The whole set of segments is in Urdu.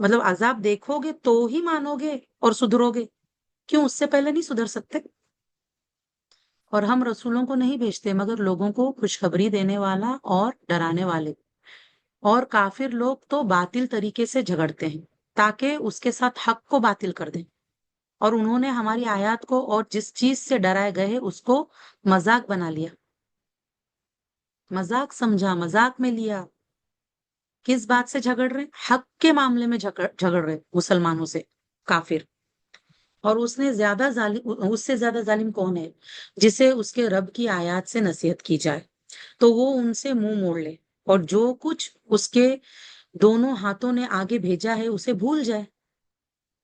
مطلب عذاب دیکھو گے تو ہی مانو گے اور سدھرو گے، کیوں اس سے پہلے نہیں سدھر سکتے؟ اور ہم رسولوں کو نہیں بھیجتے مگر لوگوں کو خوشخبری دینے والا اور ڈرانے والے، اور کافر لوگ تو باطل طریقے سے جھگڑتے ہیں تاکہ اس کے ساتھ حق کو باطل کر دیں، اور انہوں نے ہماری آیات کو اور جس چیز سے ڈرائے گئے اس کو مذاق بنا لیا، مذاق سمجھا، مذاق میں لیا۔ کس بات سے جھگڑ رہے؟ حق کے معاملے میں جھگڑ رہے مسلمانوں سے کافر۔ اور اس سے زیادہ ظالم کون ہے؟ جسے اس کے رب کی آیات سے نصیحت کی جائے تو وہ ان سے منہ موڑ لے، اور جو کچھ اس کے دونوں ہاتھوں نے آگے بھیجا ہے اسے بھول جائے۔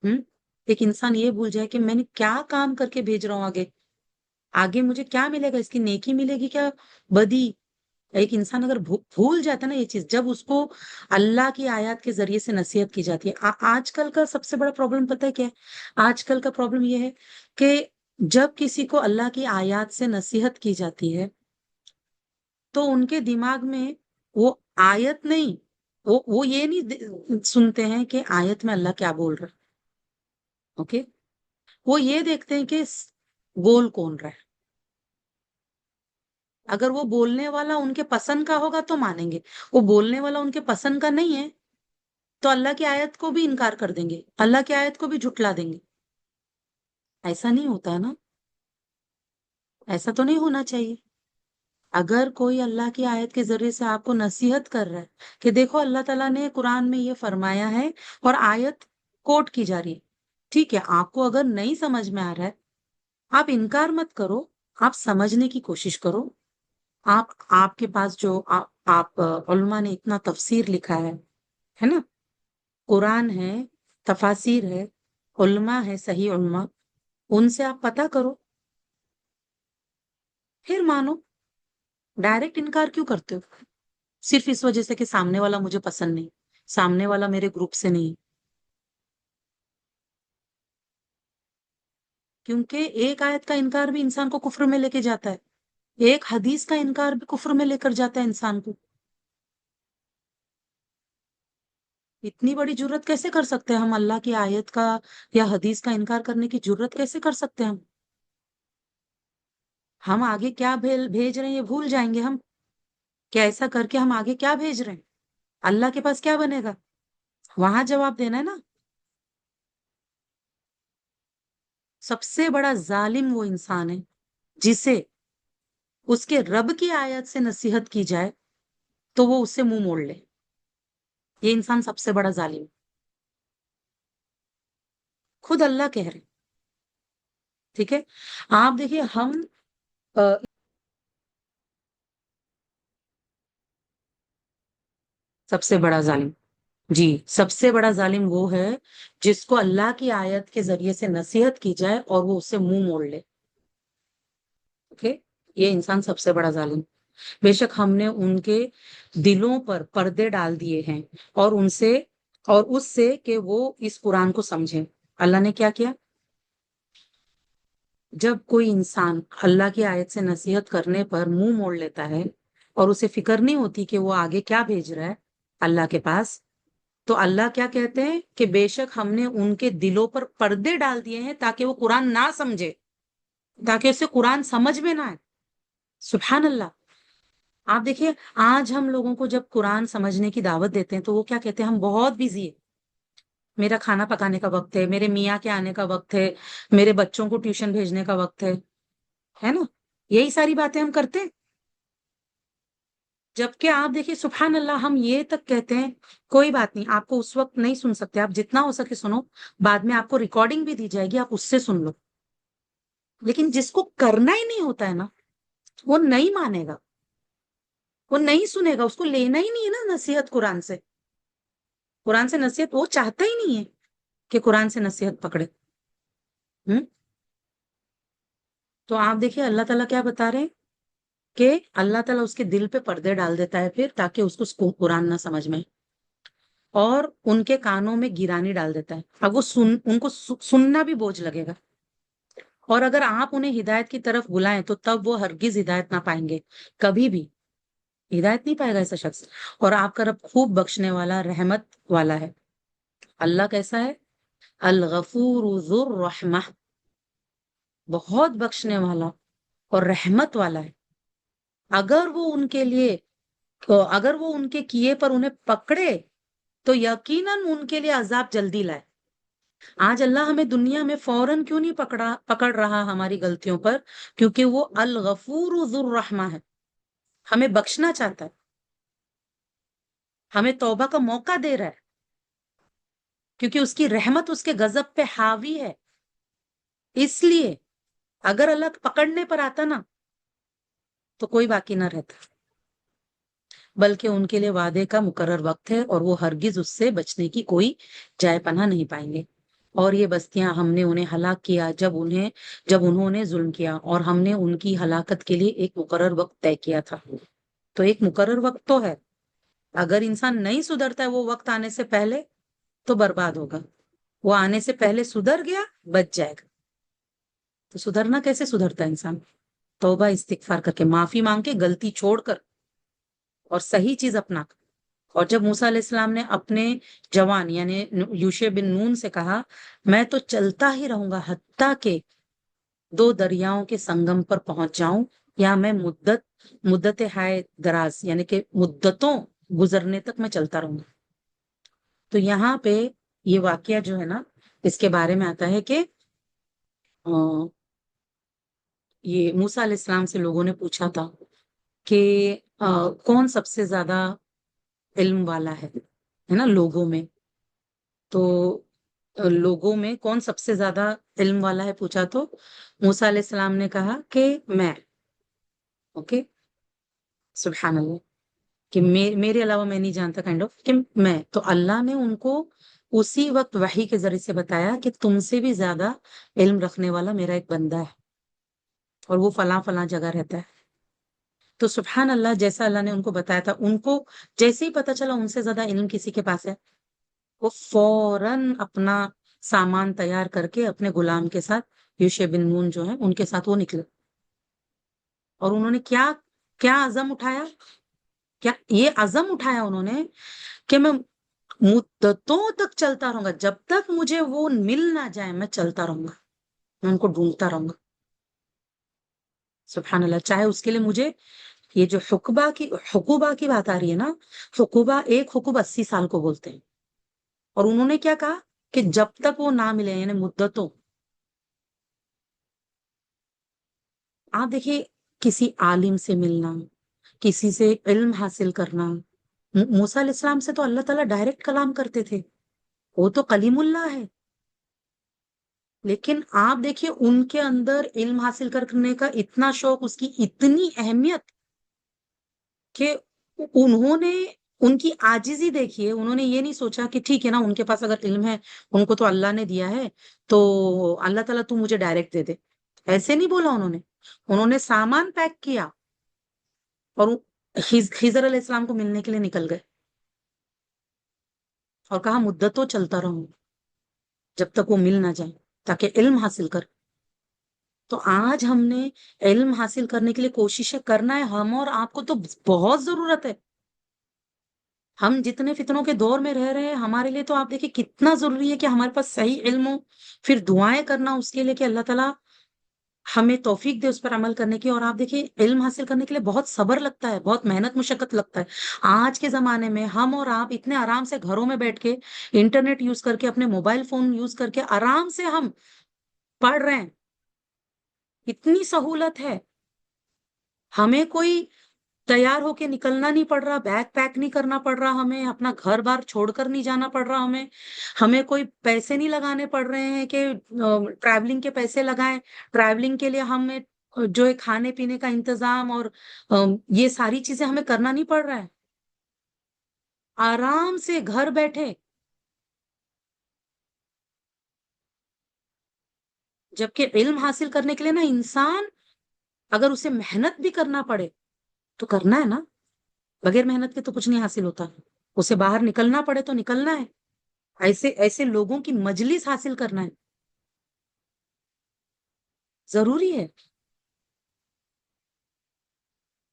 ہم ایک انسان یہ بھول جائے کہ میں نے کیا کام کر کے بھیج رہا ہوں، آگے آگے مجھے کیا ملے گا، اس کی نیکی ملے گی کیا بدی؟ ایک انسان اگر بھول جاتا ہے نا یہ چیز، جب اس کو اللہ کی آیات کے ذریعے سے نصیحت کی جاتی ہے۔ آج کل کا سب سے بڑا پرابلم پتہ ہے کیا ہے؟ آج کل کا پرابلم یہ ہے کہ جب کسی کو اللہ کی آیات سے نصیحت کی جاتی ہے تو ان کے دماغ میں وہ آیت نہیں، وہ یہ نہیں سنتے ہیں کہ آیت میں اللہ کیا بول رہا ہے، اوکے؟ وہ یہ دیکھتے ہیں کہ بول کون رہا ہے۔ اگر وہ بولنے والا ان کے پسند کا ہوگا تو مانیں گے، وہ بولنے والا ان کے پسند کا نہیں ہے تو اللہ کی آیت کو بھی انکار کر دیں گے، اللہ کی آیت کو بھی جھٹلا دیں گے۔ ایسا نہیں ہوتا ہے نا، ایسا تو نہیں ہونا چاہیے۔ اگر کوئی اللہ کی آیت کے ذریعے سے آپ کو نصیحت کر رہا ہے کہ دیکھو اللہ تعالیٰ نے قرآن میں یہ فرمایا ہے، اور آیت کوٹ کی جا رہی ہے، ٹھیک ہے، آپ کو اگر نہیں سمجھ میں آ رہا ہے آپ انکار مت کرو، آپ سمجھنے کی کوشش کرو۔ آپ کے پاس جو علماء نے اتنا تفسیر لکھا ہے نا، قرآن ہے، تفاسیر ہے، علماء ہے، صحیح علماء، ان سے آپ پتہ کرو پھر مانو۔ ڈائریکٹ انکار کیوں کرتے ہو؟ صرف اس وجہ سے کہ سامنے والا مجھے پسند نہیں، سامنے والا میرے گروپ سے نہیں۔ کیونکہ ایک آیت کا انکار بھی انسان کو کفر میں لے کے جاتا ہے، ایک حدیث کا انکار بھی کفر میں لے کر جاتا ہے انسان کو۔ اتنی بڑی جرت کیسے کر سکتے ہیں ہم؟ اللہ کی آیت کا یا حدیث کا انکار کرنے کی جرت کیسے کر سکتے ہیں ہم آگے کیا بھیج رہے ہیں یہ بھول جائیں گے ہم؟ کیا ایسا کر کے ہم آگے کیا بھیج رہے ہیں؟ اللہ کے پاس کیا بنے گا؟ وہاں جواب دینا ہے نا۔ سب سے بڑا ظالم وہ انسان ہے جسے اس کے رب کی آیت سے نصیحت کی جائے تو وہ اس سے منہ موڑ لے، یہ انسان سب سے بڑا ظالم۔ خود اللہ کہہ رہے، ٹھیک ہے؟ آپ دیکھیے ہم سب سے بڑا ظالم، جی سب سے بڑا ظالم وہ ہے جس کو اللہ کی آیت کے ذریعے سے نصیحت کی جائے اور وہ اس سے منہ موڑ لے، اوکے؟ یہ انسان سب سے بڑا ظالم۔ بے شک ہم نے ان کے دلوں پر پردے ڈال دیے ہیں اور اس سے کہ وہ اس قرآن کو سمجھیں۔ اللہ نے کیا کیا؟ جب کوئی انسان اللہ کی آیت سے نصیحت کرنے پر منہ موڑ لیتا ہے اور اسے فکر نہیں ہوتی کہ وہ آگے کیا بھیج رہا ہے اللہ کے پاس، تو اللہ کیا کہتے ہیں کہ بے شک ہم نے ان کے دلوں پر پردے ڈال دیے ہیں تاکہ وہ قرآن نہ سمجھے، تاکہ اسے قرآن سمجھ میں نہ آئے۔ سبحان اللہ۔ آپ دیکھیے آج ہم لوگوں کو جب قرآن سمجھنے کی دعوت دیتے ہیں تو وہ کیا کہتے ہیں؟ ہم بہت بزی ہے، میرا کھانا پکانے کا وقت ہے، میرے میاں کے آنے کا وقت ہے، میرے بچوں کو ٹیوشن بھیجنے کا وقت ہے نا؟ یہی ساری باتیں ہم کرتے ہیں۔ جبکہ آپ دیکھیے سبحان اللہ، ہم یہ تک کہتے ہیں کوئی بات نہیں، آپ کو اس وقت نہیں سن سکتے، آپ جتنا ہو سکے سنو، بعد میں آپ کو ریکارڈنگ بھی دی جائے گی، آپ اس سے سن لو۔ لیکن جس کو کرنا ہی نہیں ہوتا ہے نا، وہ نہیں مانے گا، وہ نہیں سنے گا، اس کو لینا ہی نہیں ہے نا نصیحت قرآن سے۔ قرآن سے نصیحت وہ چاہتا ہی نہیں ہے کہ قرآن سے نصیحت پکڑے۔ ہم تو آپ دیکھیے اللہ تعالیٰ کیا بتا رہے ہیں کہ اللہ تعالیٰ اس کے دل پہ پردے ڈال دیتا ہے پھر، تاکہ اس کو قرآن نہ سمجھ میں، اور ان کے کانوں میں گیرانی ڈال دیتا ہے، اب وہ ان کو سننا بھی بوجھ لگے گا، اور اگر آپ انہیں ہدایت کی طرف بلائیں تو تب وہ ہرگز ہدایت نہ پائیں گے، کبھی بھی ہدایت نہیں پائے گا ایسا شخص۔ اور آپ کا رب خوب بخشنے والا، رحمت والا ہے۔ اللہ کیسا ہے؟ الغفور ذو الرحمہ، بہت بخشنے والا اور رحمت والا ہے۔ اگر وہ ان کے لیے اگر وہ ان کے کیے پر انہیں پکڑے تو یقیناً ان کے لیے عذاب جلدی لائے۔ آج اللہ ہمیں دنیا میں فوراً کیوں نہیں پکڑ رہا ہماری غلطیوں پر؟ کیونکہ وہ الغفور ذو الرحمہ ہے، ہمیں بخشنا چاہتا ہے، ہمیں توبہ کا موقع دے رہا ہے، کیونکہ اس کی رحمت اس کے غضب پہ حاوی ہے۔ اس لیے اگر اللہ پکڑنے پر آتا نا تو کوئی باقی نہ رہتا، بلکہ ان کے لیے وعدے کا مقرر وقت ہے اور وہ ہرگز اس سے بچنے کی کوئی جائے پناہ نہیں پائیں گے۔ اور یہ بستیاں ہم نے انہیں ہلاک کیا جب انہوں نے ظلم کیا، اور ہم نے ان کی ہلاکت کے لیے ایک مقرر وقت طے کیا تھا۔ تو ایک مقرر وقت تو ہے، اگر انسان نہیں سدھرتا ہے وہ وقت آنے سے پہلے تو برباد ہوگا، وہ آنے سے پہلے سدھر گیا بچ جائے گا۔ تو سدھرنا کیسے سدھرتا ہے انسان؟ توبہ استغفار کر کے، معافی مانگ کے، غلطی چھوڑ کر اور صحیح چیز اپنا کر۔ اور جب موسیٰ علیہ السلام نے اپنے جوان یعنی یوشع بن نون سے کہا میں تو چلتا ہی رہوں گا حتیٰ کہ دو دریاؤں کے سنگم پر پہنچ جاؤں، یا میں مدت ہائے دراز یعنی کہ مدتوں گزرنے تک میں چلتا رہوں گا۔ تو یہاں پہ یہ واقعہ جو ہے نا اس کے بارے میں آتا ہے کہ یہ موسیٰ علیہ السلام سے لوگوں نے پوچھا تھا کہ کون سب سے زیادہ علم والا ہے نا لوگوں میں؟ تو لوگوں میں کون سب سے زیادہ علم والا ہے پوچھا تو موسیٰ علیہ السلام نے کہا کہ میں، اوکے، سبحان اللہ، کہ میرے علاوہ میں نہیں جانتا، کائنڈ آف کہ میں تو اللہ نے ان کو اسی وقت وحی کے ذریعے سے بتایا کہ تم سے بھی زیادہ علم رکھنے والا میرا ایک بندہ ہے اور وہ فلاں فلاں جگہ رہتا ہے۔ تو سبحان اللہ، جیسا اللہ نے ان کو بتایا تھا، ان کو جیسے ہی پتا چلا ان سے زیادہ علم کسی کے پاس ہے، وہ فوراً اپنا سامان تیار کر کے اپنے غلام کے ساتھ، یوشع بن نون جو ہے ان کے ساتھ وہ نکلے۔ اور انہوں نے کیا کیا عزم اٹھایا؟ کیا یہ عزم اٹھایا انہوں نے کہ میں مدتوں تک چلتا رہوں گا، جب تک مجھے وہ مل نہ جائے میں چلتا رہوں گا، میں ان کو ڈھونڈتا رہوں گا۔ سبحان اللہ، چاہے اس کے لیے مجھے یہ جو حقوبہ کی بات آ رہی ہے نا، حقوبہ، ایک حقوب 80 سال کو بولتے ہیں، اور انہوں نے کیا کہا کہ جب تک وہ نہ ملے یعنی مدتوں۔ آپ دیکھیے، کسی عالم سے ملنا، کسی سے علم حاصل کرنا، موسیٰ علیہ السلام سے تو اللہ تعالیٰ ڈائریکٹ کلام کرتے تھے، وہ تو کلیم اللہ ہے، لیکن آپ دیکھیے ان کے اندر علم حاصل کرنے کا اتنا شوق، اس کی اتنی اہمیت کہ انہوں نے ان کی عاجزی دیکھیے، انہوں نے یہ نہیں سوچا کہ ٹھیک ہے نا ان کے پاس اگر علم ہے، ان کو تو اللہ نے دیا ہے، تو اللہ تعالیٰ تو مجھے ڈائریکٹ دے دے، ایسے نہیں بولا انہوں نے سامان پیک کیا اور خضر علیہ السلام کو ملنے کے لیے نکل گئے اور کہا مدتوں چلتا رہوں جب تک وہ مل نہ جائے تاکہ علم حاصل کر۔ تو آج ہم نے علم حاصل کرنے کے لیے کوششیں کرنا ہے، ہم اور آپ کو تو بہت ضرورت ہے۔ ہم جتنے فتنوں کے دور میں رہ رہے ہیں، ہمارے لیے تو آپ دیکھیں کتنا ضروری ہے کہ ہمارے پاس صحیح علم ہو، پھر دعائیں کرنا اس کے لیے کہ اللہ تعالیٰ ہمیں توفیق دے اس پر عمل کرنے کی۔ اور آپ دیکھیں علم حاصل کرنے کے لیے بہت صبر لگتا ہے، بہت محنت مشقت لگتا ہے۔ آج کے زمانے میں ہم اور آپ اتنے آرام سے گھروں میں بیٹھ کے انٹرنیٹ یوز کر کے، اپنے موبائل فون یوز کر کے آرام سے ہم پڑھ رہے ہیں، اتنی سہولت ہے، ہمیں کوئی تیار ہو کے نکلنا نہیں پڑ رہا، بیگ پیک نہیں کرنا پڑ رہا، ہمیں اپنا گھر بار چھوڑ کر نہیں جانا پڑ رہا، ہمیں کوئی پیسے نہیں لگانے پڑ رہے ہیں کہ ٹریولنگ کے پیسے لگائیں، ٹریولنگ کے لیے ہمیں جو ہے کھانے پینے کا انتظام اور یہ ساری چیزیں ہمیں کرنا نہیں پڑ رہا ہے، آرام سے گھر بیٹھے۔ جبکہ علم حاصل کرنے کے لیے نا انسان اگر اسے محنت بھی کرنا پڑے تو کرنا ہے نا، بغیر محنت کے تو کچھ نہیں حاصل ہوتا، اسے باہر نکلنا پڑے تو نکلنا ہے، ایسے ایسے لوگوں کی مجلس حاصل کرنا ہے، ضروری ہے۔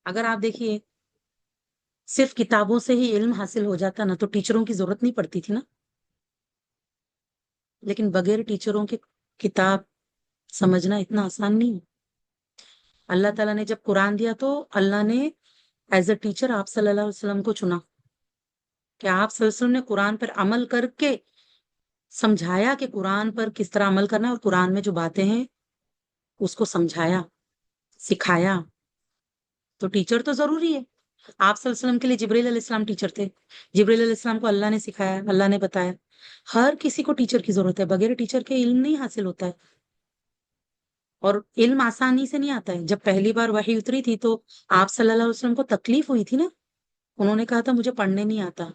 اگر آپ دیکھیے صرف کتابوں سے ہی علم حاصل ہو جاتا نا تو ٹیچروں کی ضرورت نہیں پڑتی تھی نا، لیکن بغیر ٹیچروں کے کتاب سمجھنا اتنا آسان نہیں ہے۔ اللہ تعالیٰ نے جب قرآن دیا تو اللہ نے ایز اے ٹیچر آپ صلی اللہ علیہ وسلم کو چنا کہ آپ صلی اللہ علیہ وسلم نے قرآن پر عمل کر کے سمجھایا کہ قرآن پر کس طرح عمل کرنا ہے، اور قرآن میں جو باتیں ہیں اس کو سمجھایا، سکھایا۔ تو ٹیچر تو ضروری ہے۔ آپ صلی اللہ علیہ وسلم کے لیے جبریل علیہ السلام ٹیچر تھے، جبریل علیہ السلام کو اللہ نے سکھایا، اللہ نے بتایا۔ ہر کسی کو ٹیچر کی ضرورت ہے، بغیر ٹیچر کے علم نہیں حاصل ہوتا ہے، اور علم آسانی سے نہیں آتا ہے۔ جب پہلی بار وحی اتری تھی تو آپ صلی اللہ علیہ وسلم کو تکلیف ہوئی تھی نا، انہوں نے کہا تھا مجھے پڑھنے نہیں آتا،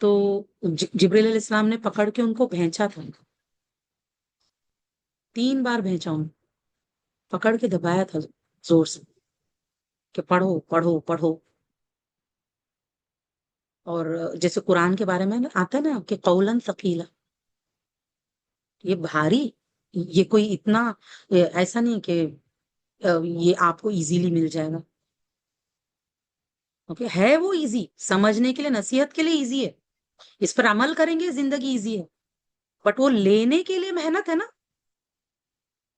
تو جبریل علیہ السلام نے پکڑ کے ان کو بھینچا تھا، 3 بار بھینچا، ان پکڑ کے دبایا تھا زور سے کہ پڑھو پڑھو پڑھو۔ اور جیسے قرآن کے بارے میں آتا ہے نا کہ قولاً ثقیلا، یہ بھاری، یہ کوئی اتنا ایسا نہیں کہ یہ آپ کو ایزیلی مل جائے گا۔ اوکے، ہے وہ ایزی سمجھنے کے لیے، نصیحت کے لیے ایزی ہے، اس پر عمل کریں گے زندگی ایزی ہے، بٹ وہ لینے کے لیے محنت ہے نا۔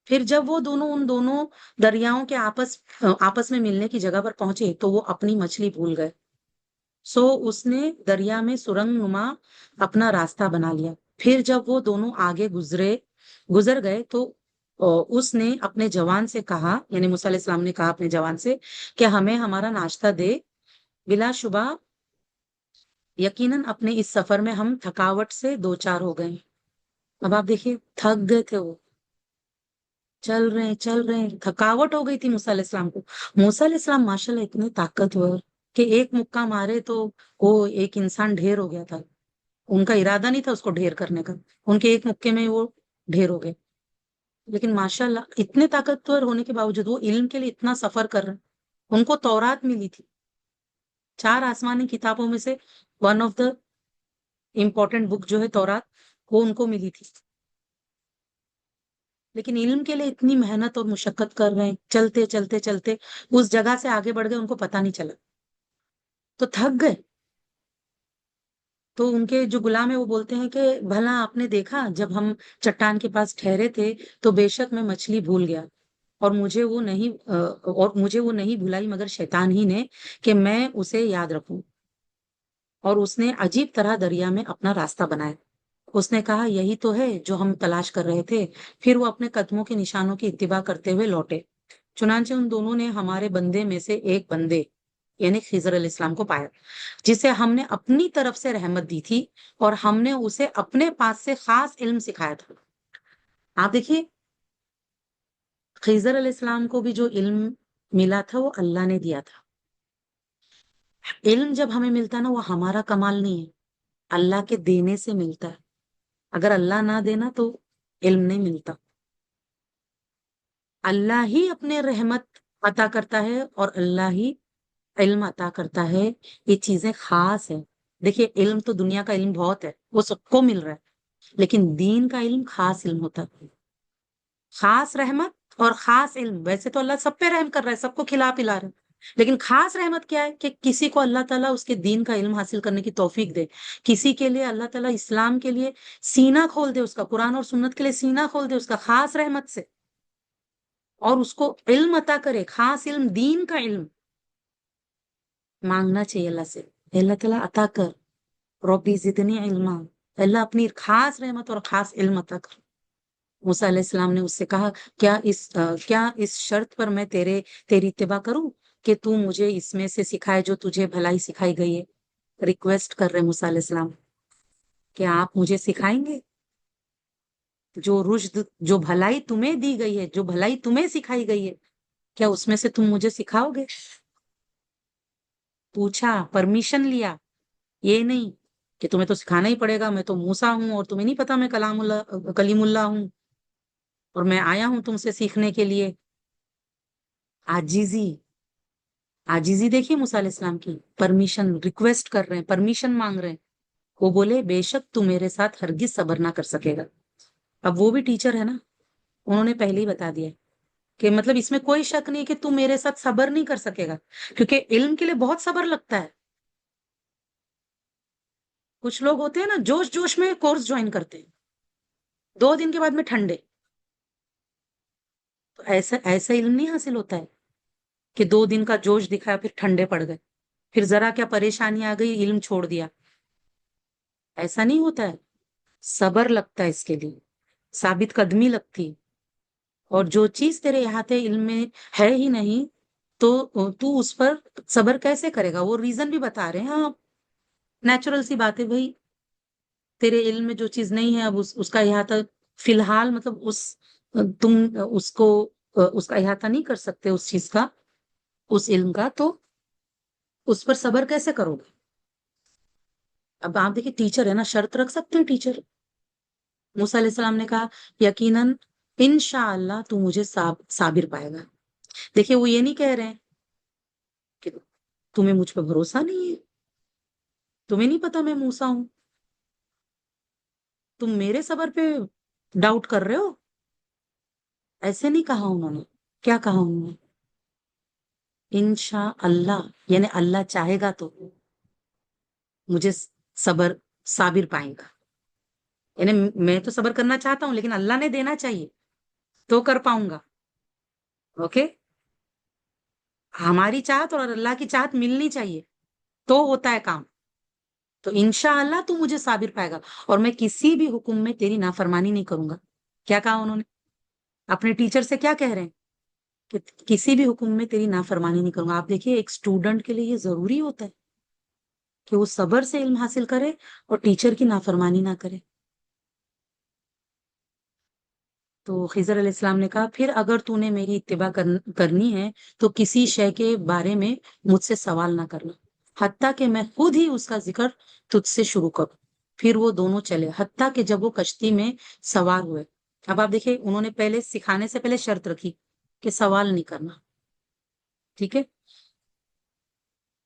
پھر جب وہ دونوں ان دونوں دریاؤں کے آپس میں ملنے کی جگہ پر پہنچے تو وہ اپنی مچھلی بھول گئے، سو اس نے دریا میں سرنگ نما اپنا راستہ بنا لیا۔ پھر جب وہ دونوں آگے گزر گئے تو اس نے اپنے جوان سے کہا، یعنی موسیٰ علیہ السلام نے کہا اپنے جوان سے کہ ہمیں ہمارا ناشتہ دے، بلا شبہ یقیناً اپنے اس سفر میں ہم تھکاوٹ سے دو چار ہو گئے۔ اب آپ دیکھیے، تھک گئے تھے وہ، چل رہے ہیں، تھکاوٹ ہو گئی تھی موسیٰ علیہ السلام کو۔ موسیٰ علیہ السلام ماشاءاللہ اتنے طاقتور کہ ایک مکہ مارے تو وہ ایک انسان ڈھیر ہو گیا تھا، ان کا ارادہ نہیں تھا اس کو ڈھیر کرنے کا، ان کے ایک مکے میں وہ ڈھیر ہو گئے۔ لیکن ماشاءاللہ اتنے طاقتور ہونے کے باوجود وہ علم کے لیے اتنا سفر کر رہے ہیں۔ ان کو تورات ملی تھی، 4 آسمانی کتابوں میں سے ون آف دا امپورٹنٹ بک جو ہے تورات، وہ ان کو ملی تھی، لیکن علم کے لیے اتنی محنت اور مشقت کر رہے ہیں، چلتے چلتے چلتے اس جگہ سے آگے بڑھ گئے، ان کو پتہ نہیں چلا، تو تھک گئے۔ تو ان کے جو غلام ہے وہ بولتے ہیں کہ بھلا آپ نے دیکھا جب ہم چٹان کے پاس ٹھہرے تھے تو بے شک میں مچھلی بھول گیا، اور مجھے وہ نہیں بھلائی مگر شیطان ہی نے کہ میں اسے یاد رکھوں، اور اس نے عجیب طرح دریا میں اپنا راستہ بنایا۔ اس نے کہا یہی تو ہے جو ہم تلاش کر رہے تھے، پھر وہ اپنے قدموں کے نشانوں کی اتباع کرتے ہوئے لوٹے، چنانچہ ان دونوں نے ہمارے بندے میں سے ایک بندے یعنی خضر علیہ السلام کو پایا، جسے ہم نے اپنی طرف سے رحمت دی تھی، اور ہم نے اسے اپنے پاس سے خاص علم سکھایا تھا۔ آپ دیکھیے، خضر علیہ السلام کو بھی جو علم ملا تھا وہ اللہ نے دیا تھا۔ علم جب ہمیں ملتا ہے نا، وہ ہمارا کمال نہیں ہے، اللہ کے دینے سے ملتا ہے۔ اگر اللہ نہ دینا تو علم نہیں ملتا، اللہ ہی اپنے رحمت عطا کرتا ہے اور اللہ ہی علم عطا کرتا ہے، یہ چیزیں خاص ہیں۔ دیکھیے، علم تو دنیا کا علم بہت ہے، وہ سب کو مل رہا ہے، لیکن دین کا علم خاص علم ہوتا ہے، خاص رحمت اور خاص علم۔ ویسے تو اللہ سب پہ رحم کر رہا ہے، سب کو کھلا پلا رہا ہے، لیکن خاص رحمت کیا ہے کہ کسی کو اللہ تعالیٰ اس کے دین کا علم حاصل کرنے کی توفیق دے، کسی کے لیے اللہ تعالیٰ اسلام کے لیے سینہ کھول دے، اس کا قرآن اور سنت کے لیے سینہ کھول دے اس کا خاص رحمت سے، اور اس کو علم عطا کرے، خاص علم، دین کا علم۔ مانگنا چاہیے اللہ سے، اللہ تعالیٰ عطا کر، ربی زدنی علما، اللہ اپنی خاص رحمت اور خاص علم عطا کر۔ موسیٰ علیہ السلام نے اس سے کہا کیا اس شرط پر میں تیری اتباع کروں کہ تو مجھے اس میں سے سکھائے جو تجھے بھلائی سکھائی گئی ہے۔ ریکویسٹ کر رہے موسیٰ علیہ السلام کہ آپ مجھے سکھائیں گے جو رشد، جو بھلائی تمہیں دی گئی ہے، جو بھلائی تمہیں سکھائی گئی ہے، کیا اس میں سے تم مجھے سکھاؤ گے؟ پوچھا، پرمیشن لیا، یہ نہیں کہ تمہیں تو سکھانا ہی پڑے گا، میں تو موسیٰ ہوں اور تمہیں نہیں پتا میں کلیم اللہ ہوں اور میں آیا ہوں تم سے سیکھنے کے لیے۔ عاجزی، عاجزی دیکھیے موسیٰ علیہ السلام کی، پرمیشن ریکویسٹ کر رہے ہیں، پرمیشن مانگ رہے ہیں۔ وہ بولے بے شک تو میرے ساتھ ہرگز صبر نہ کر سکے گا۔ اب وہ بھی ٹیچر ہے نا، انہوں نے پہلے ہی بتا دیا کہ مطلب اس میں کوئی شک نہیں کہ تم میرے ساتھ صبر نہیں کر سکے گا، کیونکہ علم کے لیے بہت صبر لگتا ہے، کچھ لوگ ہوتے ہیں نا جوش جوش میں کورس جوائن کرتے ہیں، 2 دن کے بعد میں ٹھنڈے. تو ایسا ایسا علم نہیں حاصل ہوتا ہے کہ 2 دن کا جوش دکھایا پھر ٹھنڈے پڑ گئے، پھر ذرا کیا پریشانی آ گئی علم چھوڑ دیا. ایسا نہیں ہوتا ہے. صبر لگتا ہے اس کے لیے، ثابت قدمی لگتی. اور جو چیز تیرے احاطے علم میں ہے ہی نہیں تو اس پر صبر کیسے کرے گا؟ وہ ریزن بھی بتا رہے ہیں. ہاں نیچرل سی بات ہے بھائی، تیرے علم میں جو چیز نہیں ہے اب اس کا احاطہ فی الحال مطلب تم اس کو اس کا احاطہ نہیں کر سکتے اس چیز کا، اس علم کا، تو اس پر صبر کیسے کرو گے؟ اب آپ دیکھیں ٹیچر ہے نا، شرط رکھ سکتے ہیں ٹیچر. موسیٰ علیہ السلام نے کہا یقیناً انشاءاللہ تو مجھے صابر پائے گا. دیکھیے وہ یہ نہیں کہہ رہے ہیں کہ تمہیں مجھ پہ بھروسہ نہیں ہے، تمہیں نہیں پتا میں موسیٰ ہوں، تم میرے صبر پہ ڈاؤٹ کر رہے ہو. ایسے نہیں کہا انہوں نے. کیا کہا انہوں نے؟ انشاءاللہ، یعنی اللہ چاہے گا تو مجھے صابر پائے گا. یعنی میں تو صبر کرنا چاہتا ہوں لیکن اللہ نے دینا چاہیے تو کر پاؤں گا. اوکے، ہماری چاہت اور اللہ کی چاہت ملنی چاہیے تو ہوتا ہے کام. تو انشاءاللہ تو مجھے صابر پائے گا اور میں کسی بھی حکم میں تیری نافرمانی نہیں کروں گا. کیا کہا انہوں نے؟ اپنے ٹیچر سے کیا کہہ رہے ہیں کہ کسی بھی حکم میں تیری نافرمانی نہیں کروں گا. آپ دیکھیے ایک اسٹوڈنٹ کے لیے یہ ضروری ہوتا ہے کہ وہ صبر سے علم حاصل کرے اور ٹیچر کی نافرمانی نہ کرے. تو خضر علیہ السلام نے کہا پھر اگر تو نے میری اتباع کرنی ہے تو کسی شے کے بارے میں مجھ سے سوال نہ کرنا حتیٰ کہ میں خود ہی اس کا ذکر تجھ سے شروع کروں. پھر وہ دونوں چلے حتیٰ کہ جب وہ کشتی میں سوار ہوئے. اب آپ دیکھیں انہوں نے پہلے سکھانے سے پہلے شرط رکھی کہ سوال نہیں کرنا، ٹھیک ہے،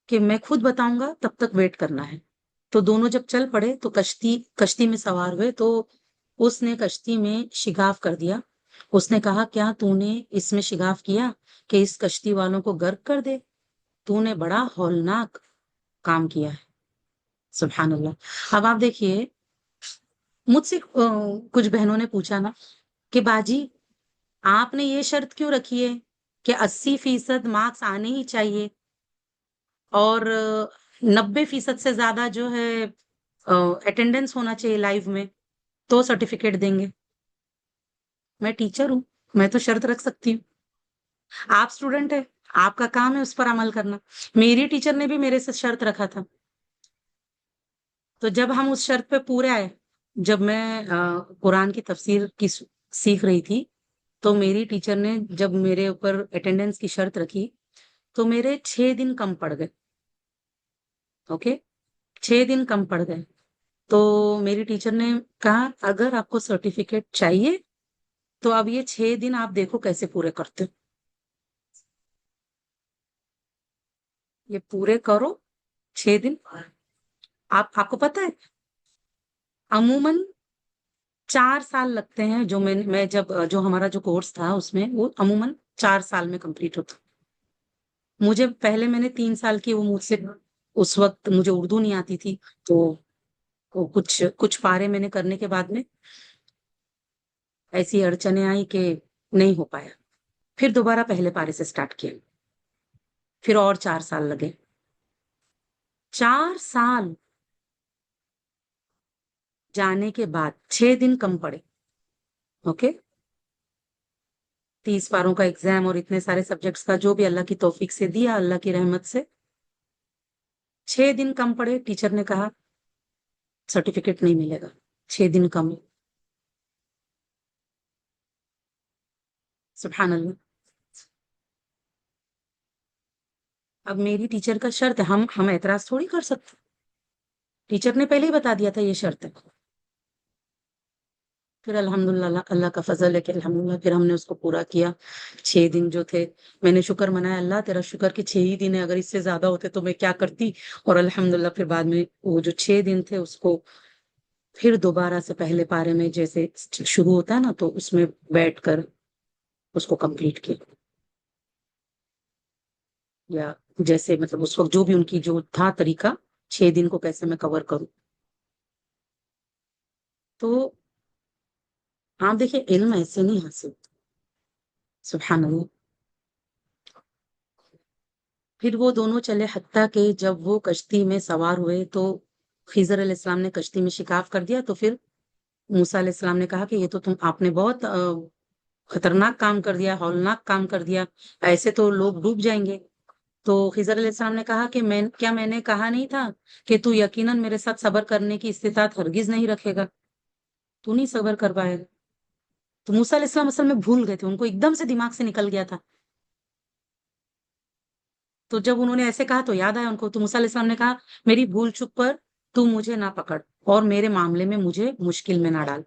کہ میں خود بتاؤں گا تب تک ویٹ کرنا ہے. تو دونوں جب چل پڑے تو کشتی میں سوار ہوئے تو اس نے کشتی میں شگاف کر دیا. اس نے کہا کیا تو نے اس میں شگاف کیا کہ اس کشتی والوں کو غرق کر دے؟ تو نے بڑا ہولناک کام کیا ہے. سبحان اللہ. اب آپ دیکھیے مجھ سے کچھ بہنوں نے پوچھا نا کہ باجی آپ نے یہ شرط کیوں رکھی ہے کہ 80% مارکس آنے ہی چاہیے اور 90% سے زیادہ جو ہے اٹینڈنس ہونا چاہیے لائیو میں تو سرٹیفکیٹ دیں گے. میں ٹیچر ہوں، میں تو شرط رکھ سکتی ہوں. آپ اسٹوڈنٹ ہے، آپ کا کام ہے اس پر عمل کرنا. میری ٹیچر نے بھی میرے سے شرط رکھا تھا. تو جب ہم اس شرط پہ پورے آئے، جب میں قرآن کی تفسیر کی سیکھ رہی تھی تو میری ٹیچر نے جب میرے اوپر اٹینڈنس کی شرط رکھی تو میرے 6 دن کم پڑ گئے. اوکے، 6 دن کم پڑ گئے. تو میری ٹیچر نے کہا اگر آپ کو سرٹیفکیٹ چاہیے تو اب یہ 6 دن آپ دیکھو کیسے پورے کرتے ہو، یہ پورے کرو 6 دن. آپ کو پتہ ہے عموماً 4 سال لگتے ہیں. جو میں جب جو ہمارا جو کورس تھا اس میں وہ عموماً 4 سال میں کمپلیٹ ہوتا. مجھے پہلے میں نے 3 سال کی، وہ مجھ سے اس وقت مجھے اردو نہیں آتی تھی تو وہ کچھ پارے میں نے کرنے کے بعد میں ایسی اڑچنیں آئی کہ نہیں ہو پایا. پھر دوبارہ پہلے پارے سے سٹارٹ کیا، پھر اور 4 سال لگے. 4 سال جانے کے بعد 6 دن کم پڑے. اوکے، 30 پاروں کا ایگزام اور اتنے سارے سبجیکٹس کا جو بھی اللہ کی توفیق سے دیا، اللہ کی رحمت سے 6 دن کم پڑے. ٹیچر نے کہا سرٹیفکیٹ نہیں ملے گا، 6 دن کم. سبحان اللہ. اب میری ٹیچر کا شرط ہے، ہم اعتراض تھوڑی کر سکتے. ٹیچر نے پہلے ہی بتا دیا تھا یہ شرط ہے. پھر الحمدللہ اللہ کا فضل ہے کہ الحمدللہ پھر ہم نے اس کو پورا کیا. 6 دن جو تھے میں نے شکر منایا، اللہ تیرا شکر کہ 6 ہی دن ہے، اگر اس سے زیادہ ہوتے تو میں کیا کرتی. اور الحمدللہ پھر بعد میں وہ جو 6 دن تھے اس کو پھر دوبارہ سے پہلے پارے میں جیسے شروع ہوتا ہے نا تو اس میں بیٹھ کر اس کو کمپلیٹ کیا. یا جیسے مطلب اس وقت جو بھی ان کی جو تھا طریقہ 6 دن کو کیسے میں کور کروں. تو آپ دیکھیں علم ایسے نہیں حاصل، سبحان اللہ. پھر وہ دونوں چلے حتیٰ کہ جب وہ کشتی میں سوار ہوئے تو خضر علیہ السلام نے کشتی میں شکاف کر دیا. تو پھر موسیٰ علیہ السلام نے کہا کہ یہ تو آپ نے بہت خطرناک کام کر دیا، ہولناک کام کر دیا، ایسے تو لوگ ڈوب جائیں گے. تو خضر علیہ السلام نے کہا کہ میں نے کہا نہیں تھا کہ تو یقیناً میرے ساتھ صبر کرنے کی استطاعت ہرگز نہیں رکھے گا، تو نہیں صبر کر پائے گا. تو موسیٰ علیہ السلام اصل میں بھول گئے تھے، ان کو ایک دم سے دماغ سے نکل گیا تھا. تو جب انہوں نے ایسے کہا تو یاد آیا ان کو. تو موسیٰ علیہ السلام نے کہا میری بھول چک پر تو مجھے نہ پکڑ اور میرے معاملے میں مجھے مشکل میں نہ ڈال،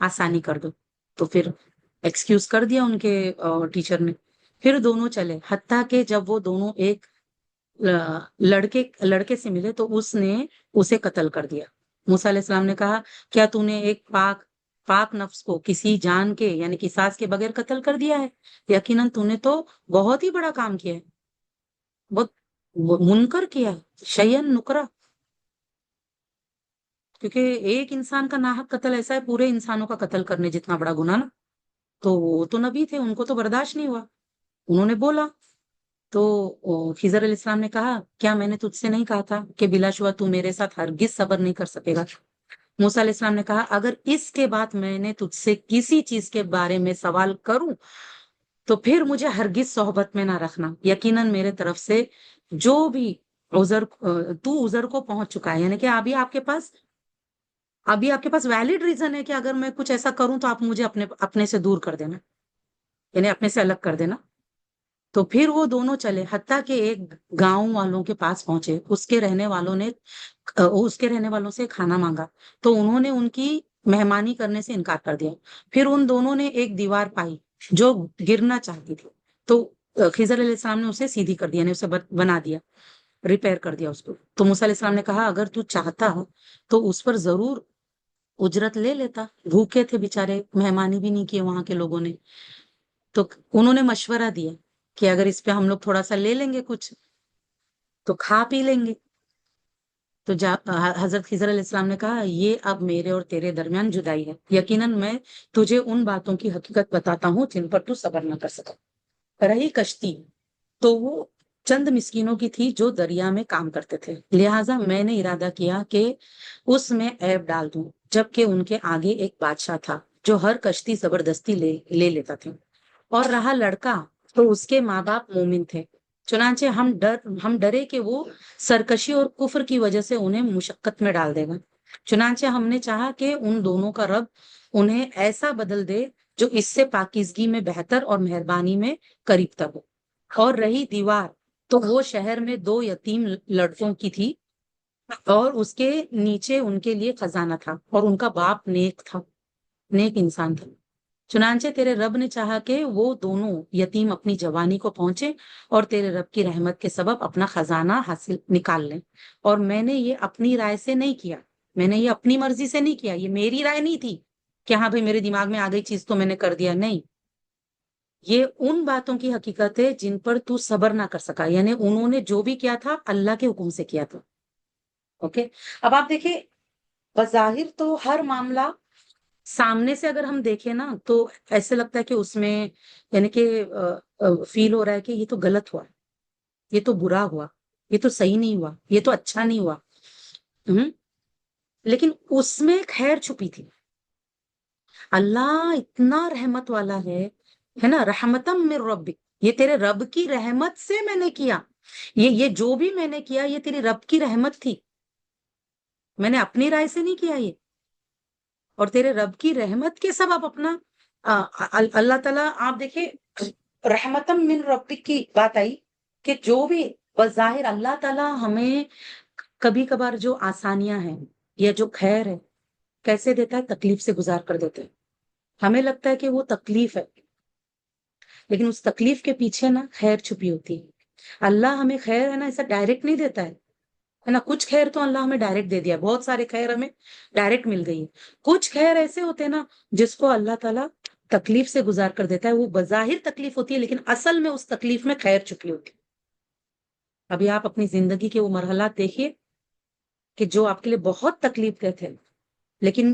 آسانی کر دو. تو پھر ایکسکیوز کر دیا ان کے ٹیچر نے. پھر دونوں چلے حتیٰ کہ جب وہ دونوں ایک لڑکے سے ملے تو اس نے اسے قتل کر دیا. موسیٰ علیہ السلام نے کہا کیا تو نے ایک پاک نفس کو کسی جان کے یعنی قصاص کے بغیر قتل کر دیا ہے؟ یقیناً تو نے تو بہت ہی بڑا کام کیا ہے، بہت منکر کیا ہے، شیئن نکرا. کیونکہ ایک انسان کا ناحق قتل ایسا ہے پورے انسانوں کا قتل کرنے جتنا بڑا گناہ نا. تو وہ تو نبی تھے، ان کو تو برداشت نہیں ہوا، انہوں نے بولا. تو خضر علیہ السلام نے کہا کیا میں نے تجھ سے نہیں کہا تھا کہ بلا شبہ تو میرے ساتھ ہرگز صبر نہیں کر سکے گا؟ موسیٰ علیہ السلام نے کہا اگر اس کے بعد میں نے تجھ سے کسی چیز کے بارے میں سوال کروں تو پھر مجھے ہرگز صحبت میں نہ رکھنا. یقیناً میرے طرف سے جو بھی عذر کو پہنچ چکا ہے، یعنی کہ ابھی آپ کے پاس ویلڈ ریزن ہے کہ اگر میں کچھ ایسا کروں تو آپ مجھے اپنے سے دور کر دینا، یعنی اپنے سے الگ کر دینا. تو پھر وہ دونوں چلے حتیٰ کہ ایک گاؤں والوں کے پاس پہنچے. اس کے رہنے والوں سے کھانا مانگا تو انہوں نے ان کی مہمانی کرنے سے انکار کر دیا. پھر ان دونوں نے ایک دیوار پائی جو گرنا چاہتی تھی، تو خضر علیہ السلام نے اسے سیدھی کر دیا، یعنی اسے بنا دیا، ریپیئر کر دیا اس کو. تو موسیٰ علیہ السلام نے کہا اگر تو چاہتا تو اس پر ضرور اجرت لے لیتا، بھوکے تھے بیچارے، مہمانی بھی نہیں کیے وہاں کے لوگوں نے. تو انہوں نے مشورہ دیا کہ اگر اس پہ ہم لوگ تھوڑا سا لے لیں گے کچھ تو کھا پی لیں گے. تو حضرت خضر علیہ السلام نے کہا یہ اب میرے اور تیرے درمیان جدائی ہے، یقیناً میں تجھے ان باتوں کی حقیقت بتاتا ہوں جن پر تو صبر نہ کر سکا. رہی کشتی تو وہ چند مسکینوں کی تھی جو دریا میں کام کرتے تھے، لہٰذا میں نے ارادہ کیا کہ اس میں عیب ڈال دوں، جبکہ ان کے آگے ایک بادشاہ تھا جو ہر کشتی زبردستی لے لیتا تھا. اور رہا لڑکا تو اس کے ماں باپ مومن تھے، چنانچہ ہم ڈرے کہ وہ سرکشی اور کفر کی وجہ سے انہیں مشقت میں ڈال دے گا. چنانچہ ہم نے چاہا کہ ان دونوں کا رب انہیں ایسا بدل دے جو اس سے پاکیزگی میں بہتر اور مہربانی میں قریب تر ہو. اور رہی دیوار تو وہ شہر میں 2 یتیم لڑکوں کی تھی اور اس کے نیچے ان کے لیے خزانہ تھا، اور ان کا باپ نیک انسان تھا. چنانچہ تیرے رب نے چاہا کہ وہ دونوں یتیم اپنی جوانی کو پہنچے اور تیرے رب کی رحمت کے سبب اپنا خزانہ حاصل نکال لیں. اور میں نے یہ اپنی رائے سے نہیں کیا، میں نے یہ اپنی مرضی سے نہیں کیا، یہ میری رائے نہیں تھی کہ ہاں بھائی میرے دماغ میں آ گئی چیز تو میں نے کر دیا. نہیں، یہ ان باتوں کی حقیقت ہے جن پر تو صبر نہ کر سکا، یعنی انہوں نے جو بھی کیا تھا اللہ کے حکم سے کیا تھا. اوکے. اب آپ دیکھیں بظاہر تو ہر معاملہ سامنے سے اگر ہم دیکھیں نا تو ایسے لگتا ہے کہ اس میں یعنی کہ فیل ہو رہا ہے کہ یہ تو غلط ہوا، یہ تو برا ہوا، یہ تو صحیح نہیں ہوا، یہ تو اچھا نہیں ہوا. لیکن اس میں خیر چھپی تھی. اللہ اتنا رحمت والا ہے نا، رحمتم من ربک، یہ تیرے رب کی رحمت سے میں نے کیا، یہ جو بھی میں نے کیا یہ تیری رب کی رحمت تھی، میں نے اپنی رائے سے نہیں کیا یہ. اور تیرے رب کی رحمت کے سبب اپنا اللہ تعالیٰ، آپ دیکھیں رحمتم من ربک کی بات آئی کہ جو بھی بظاہر اللہ تعالیٰ ہمیں کبھی کبھار جو آسانیاں ہیں یا جو خیر ہے کیسے دیتا ہے، تکلیف سے گزار کر دیتے ہیں. ہمیں لگتا ہے کہ وہ تکلیف ہے، لیکن اس تکلیف کے پیچھے نا خیر چھپی ہوتی ہے. اللہ ہمیں خیر ہے نا ایسا ڈائریکٹ نہیں دیتا ہے نا. کچھ خیر تو اللہ ہمیں ڈائریکٹ دے دیا، بہت سارے خیر ہمیں ڈائریکٹ مل گئی ہے. کچھ خیر ایسے ہوتے ہیں نا جس کو اللہ تعالیٰ تکلیف سے گزار کر دیتا ہے. وہ بظاہر تکلیف ہوتی ہے لیکن اصل میں اس تکلیف میں خیر چھپی ہوتی ہے. ابھی آپ اپنی زندگی کے وہ مرحلات دیکھیے کہ جو آپ کے لیے بہت تکلیف دہ تھے، لیکن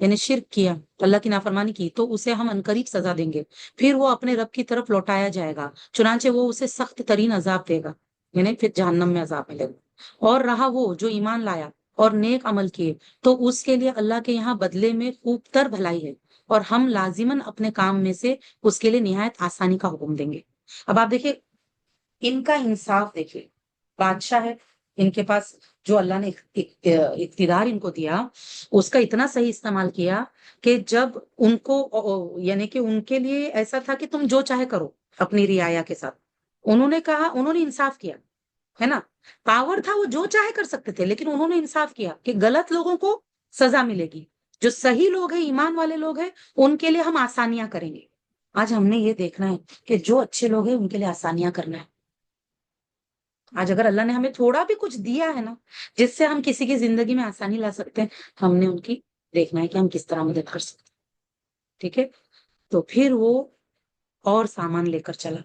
یعنی شرک کیا، اللہ کی نافرمانی کی، تو اسے ہم عنقریب سزا دیں گے، پھر وہ اپنے رب کی طرف لوٹایا جائے گا، چنانچہ وہ اسے سخت ترین عذاب دے گا، یعنی پھر جہنم میں عذاب ملے گا۔ اور رہا وہ جو ایمان لایا اور نیک عمل کیے تو اس کے لیے اللہ کے یہاں بدلے میں خوب تر بھلائی ہے، اور ہم لازماً اپنے کام میں سے اس کے لیے نہایت آسانی کا حکم دیں گے۔ اب آپ دیکھیں ان کا انصاف، دیکھیے بادشاہ ہے ان کے پاس، جو اللہ نے اقتدار ان کو دیا اس کا اتنا صحیح استعمال کیا کہ جب ان کو یعنی کہ ان کے لیے ایسا تھا کہ تم جو چاہے کرو اپنی رعایا کے ساتھ، انہوں نے کہا، انہوں نے انصاف کیا، ہے نا، پاور تھا وہ جو چاہے کر سکتے تھے، لیکن انہوں نے انصاف کیا کہ غلط لوگوں کو سزا ملے گی، جو صحیح لوگ ہیں ایمان والے لوگ ہیں ان کے لیے ہم آسانیاں کریں گے۔ آج ہم نے یہ دیکھنا ہے کہ جو اچھے لوگ ہیں ان کے لیے آسانیاں کرنا ہے۔ آج اگر اللہ نے ہمیں تھوڑا بھی کچھ دیا ہے نا جس سے ہم کسی کی زندگی میں آسانی لا سکتے ہیں، ہم نے ان کی دیکھنا ہے کہ ہم کس طرح مدد کر سکتے ہیں، ٹھیک ہے؟ تو پھر وہ اور سامان لے کر چلا،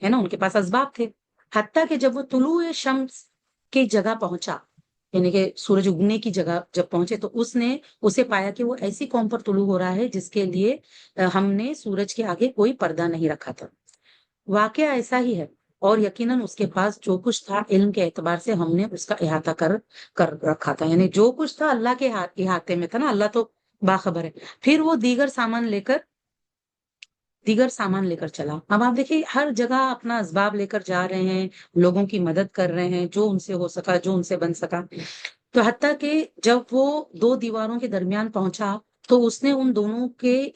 ہے نا، ان کے پاس اسباب تھے، حتیٰ کہ جب وہ طلوع شمس کی جگہ پہنچا، یعنی کہ سورج اگنے کی جگہ جب پہنچے تو اس نے اسے پایا کہ وہ ایسی قوم پر طلوع ہو رہا ہے جس کے لیے ہم نے سورج کے آگے کوئی پردہ نہیں رکھا تھا۔ واقعہ ایسا ہی ہے، اور یقیناً اس کے پاس جو کچھ تھا علم کے اعتبار سے ہم نے اس کا احاطہ کر رکھا تھا، یعنی جو کچھ تھا اللہ کے احاطے میں تھا نا، اللہ تو باخبر ہے۔ پھر وہ دیگر سامان لے کر چلا۔ اب آپ دیکھیے ہر جگہ اپنا اسباب لے کر جا رہے ہیں، لوگوں کی مدد کر رہے ہیں، جو ان سے ہو سکا، جو ان سے بن سکا۔ تو حتیٰ کہ جب وہ دو دیواروں کے درمیان پہنچا تو اس نے ان دونوں کے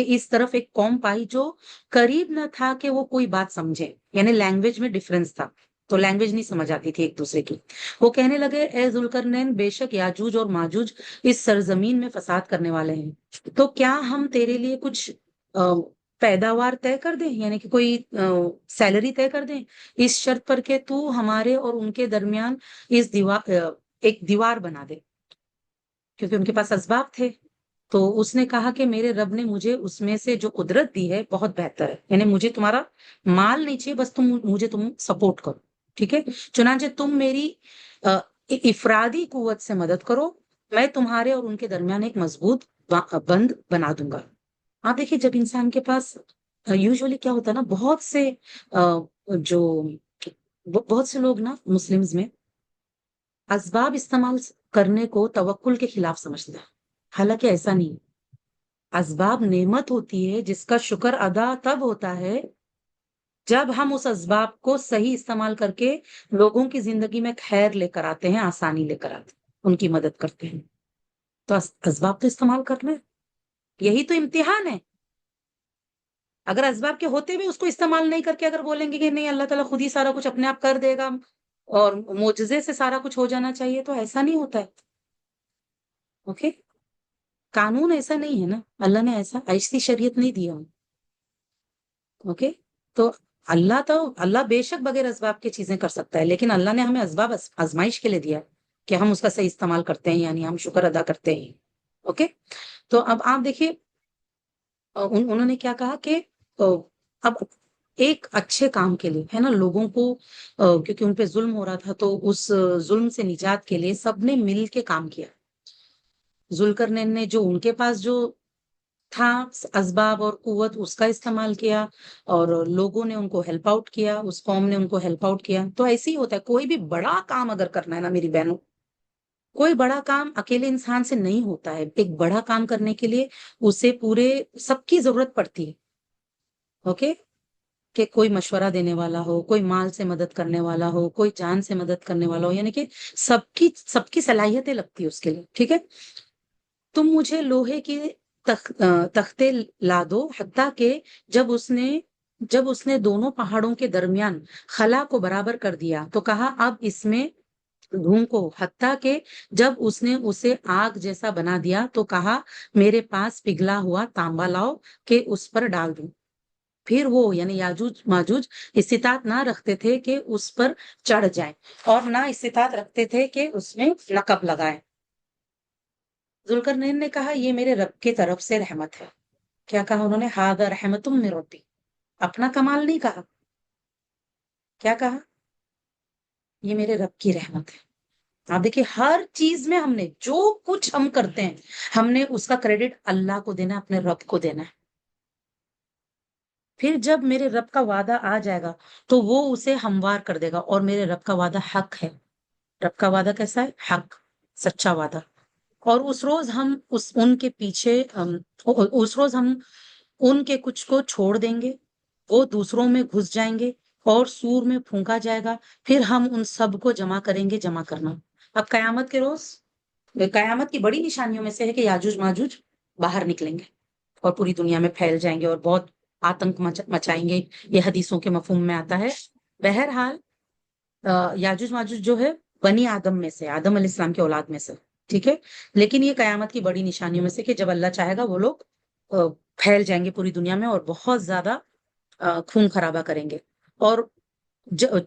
اس طرف ایک قوم پائی جو قریب نہ تھا کہ وہ کوئی بات سمجھے، یعنی لینگویج میں ڈفرنس تھا، تو لینگویج نہیں سمجھ آتی تھی ایک دوسرے کی۔ وہ کہنے لگے، اے ذوالقرنین، بے شک یاجوج اور ماجوج اس سرزمین میں فساد کرنے والے ہیں، تو کیا ہم تیرے لیے کچھ پیداوار طے کر دیں، یعنی کہ کوئی سیلری طے کر دیں، اس شرط پر کہ تو ہمارے اور ان کے درمیان ایک دیوار بنا دے، کیونکہ ان کے پاس اسباب تھے۔ تو اس نے کہا کہ میرے رب نے مجھے اس میں سے جو قدرت دی ہے بہت بہتر ہے، یعنی مجھے تمہارا مال نہیں چاہیے، بس تم سپورٹ کرو، ٹھیک ہے؟ چنانچہ تم میری افرادی قوت سے مدد کرو، میں تمہارے اور ان کے درمیان ایک مضبوط بند بنا دوں گا۔ آپ دیکھیے جب انسان کے پاس یوزلی کیا ہوتا ہے نا، بہت سے لوگ نا مسلمز میں اسباب استعمال کرنے کو توکل کے خلاف سمجھتے ہیں، حالانکہ ایسا نہیں۔ اسباب نعمت ہوتی ہے جس کا شکر ادا تب ہوتا ہے جب ہم اس اسباب کو صحیح استعمال کر کے لوگوں کی زندگی میں خیر لے کر آتے ہیں، آسانی لے کر آتے ہیں، ان کی مدد کرتے ہیں۔ تو اسباب تو استعمال کرنا ہے، یہی تو امتحان ہے۔ اگر اسباب کے ہوتے ہوئے اس کو استعمال نہیں کر کے اگر بولیں گے کہ نہیں اللہ تعالیٰ خود ہی سارا کچھ اپنے آپ کر دے گا اور معجزے سے سارا کچھ ہو جانا چاہیے، تو ایسا نہیں ہوتا ہے، اوکے؟ قانون ایسا نہیں ہے نا، اللہ نے ایسی شریعت نہیں دیا، اوکے؟ تو اللہ بے شک بغیر اسباب کی چیزیں کر سکتا ہے، لیکن اللہ نے ہمیں اسباب آزمائش کے لیے دیا ہے کہ ہم اس کا صحیح استعمال کرتے ہیں، یعنی ہم شکر ادا کرتے ہیں، اوکے؟ تو اب آپ دیکھیے انہوں نے کیا کہا کہ اب ایک اچھے کام کے لیے، ہے نا، لوگوں کو کیونکہ ان پہ ظلم ہو رہا تھا تو اس ظلم سے نجات کے لیے سب نے مل کے کام کیا۔ ذوالقرنین نے جو ان کے پاس جو تھا اسباب اور قوت اس کا استعمال کیا، اور لوگوں نے ان کو ہیلپ آؤٹ کیا، اس قوم نے ان کو ہیلپ آؤٹ کیا۔ تو ایسے ہی ہوتا ہے، کوئی بھی بڑا کام اگر کرنا ہے نا میری بہنوں، کوئی بڑا کام اکیلے انسان سے نہیں ہوتا ہے، ایک بڑا کام کرنے کے لیے اسے سب کی ضرورت پڑتی ہے، اوکے؟ کہ کوئی مشورہ دینے والا ہو، کوئی مال سے مدد کرنے والا ہو، کوئی جان سے مدد کرنے والا ہو، یعنی کہ سب کی صلاحیتیں لگتی ہے اس کے لیے، ٹھیک ہے؟ تم مجھے لوہے کے تختے لا دو، حتیٰ کہ جب اس نے دونوں پہاڑوں کے درمیان خلا کو برابر کر دیا تو کہا اب اس میں ڈھونکو، حتیٰ کہ جب اس نے اسے آگ جیسا بنا دیا تو کہا میرے پاس پگھلا ہوا تانبا لاؤ کہ اس پر ڈال دوں۔ پھر وہ یعنی یاجوج ماجوج استطاعت نہ رکھتے تھے کہ اس پر چڑھ جائیں، اور نہ استطاعت رکھتے تھے کہ اس میں نقب لگائیں۔ ذوالقرنین نے کہا یہ میرے رب کی طرف سے رحمت ہے۔ کیا کہا انہوں نے؟ ھذا رحمت من ربی، اپنا کمال نہیں کہا، کیا کہا؟ یہ میرے رب کی رحمت ہے۔ آپ دیکھیے ہر چیز میں ہم نے جو کچھ ہم کرتے ہیں ہم نے اس کا کریڈٹ اللہ کو دینا ہے، اپنے رب کو دینا ہے. پھر جب میرے رب کا وعدہ آ جائے گا تو وہ اسے ہموار کر دے گا، اور میرے رب کا وعدہ حق ہے. رب کا وعدہ کیسا ہے؟ حق، سچا وعدہ. اور اس روز ہم ان کے پیچھے اس روز ہم ان کے کچھ کو چھوڑ دیں گے، وہ دوسروں میں گھس جائیں گے اور سور میں پھونکا جائے گا، پھر ہم ان سب کو جمع کریں گے. جمع کرنا اب قیامت کے روز، قیامت کی بڑی نشانیوں میں سے ہے کہ یاجوج ماجوج باہر نکلیں گے اور پوری دنیا میں پھیل جائیں گے اور بہت آتنک مچائیں گے. یہ حدیثوں کے مفہوم میں آتا ہے. بہرحال یاجوج ماجوج جو ہے بنی آدم میں سے، آدم علیہ السلام کی اولاد میں سے، ٹھیک ہے. لیکن یہ قیامت کی بڑی نشانیوں میں سے کہ جب اللہ چاہے گا وہ لوگ پھیل جائیں گے پوری دنیا میں اور بہت زیادہ خون خرابہ کریں گے. اور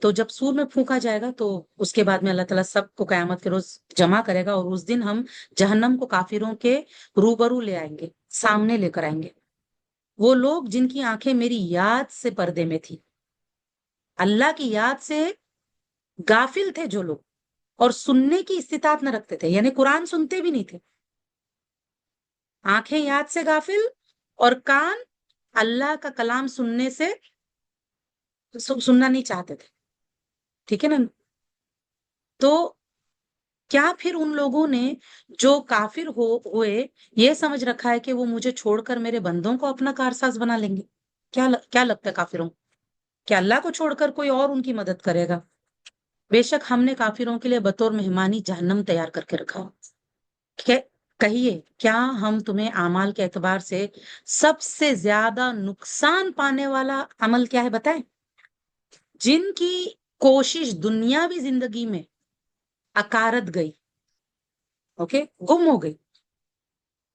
تو جب سور میں پھونکا جائے گا تو اس کے بعد میں اللہ تعالیٰ سب کو قیامت کے روز جمع کرے گا، اور اس دن ہم جہنم کو کافروں کے روبرو لے آئیں گے، سامنے لے کر آئیں گے. وہ لوگ جن کی آنکھیں میری یاد سے پردے میں تھی، اللہ کی یاد سے غافل تھے جو لوگ، اور سننے کی استطاعت نہ رکھتے تھے، یعنی قرآن سنتے بھی نہیں تھے. آنکھیں یاد سے غافل اور کان اللہ کا کلام سننے سے سننا نہیں چاہتے تھے. ٹھیک ہے نا. تو کیا پھر ان لوگوں نے جو کافر ہوئے یہ سمجھ رکھا ہے کہ وہ مجھے چھوڑ کر میرے بندوں کو اپنا کارساز بنا لیں گے؟ کیا لگتا ہے کافروں؟ کہ اللہ کو چھوڑ کر کوئی اور ان کی مدد کرے گا؟ بے شک ہم نے کافروں کے لیے بطور مہمانی جہنم تیار کر کے رکھا. کہیے کیا ہم تمہیں اعمال کے اعتبار سے سب سے زیادہ نقصان پانے والا عمل کیا ہے بتائیں؟ جن کی کوشش دنیاوی زندگی میں اکارت گئی، اوکے، گم ہو گئی.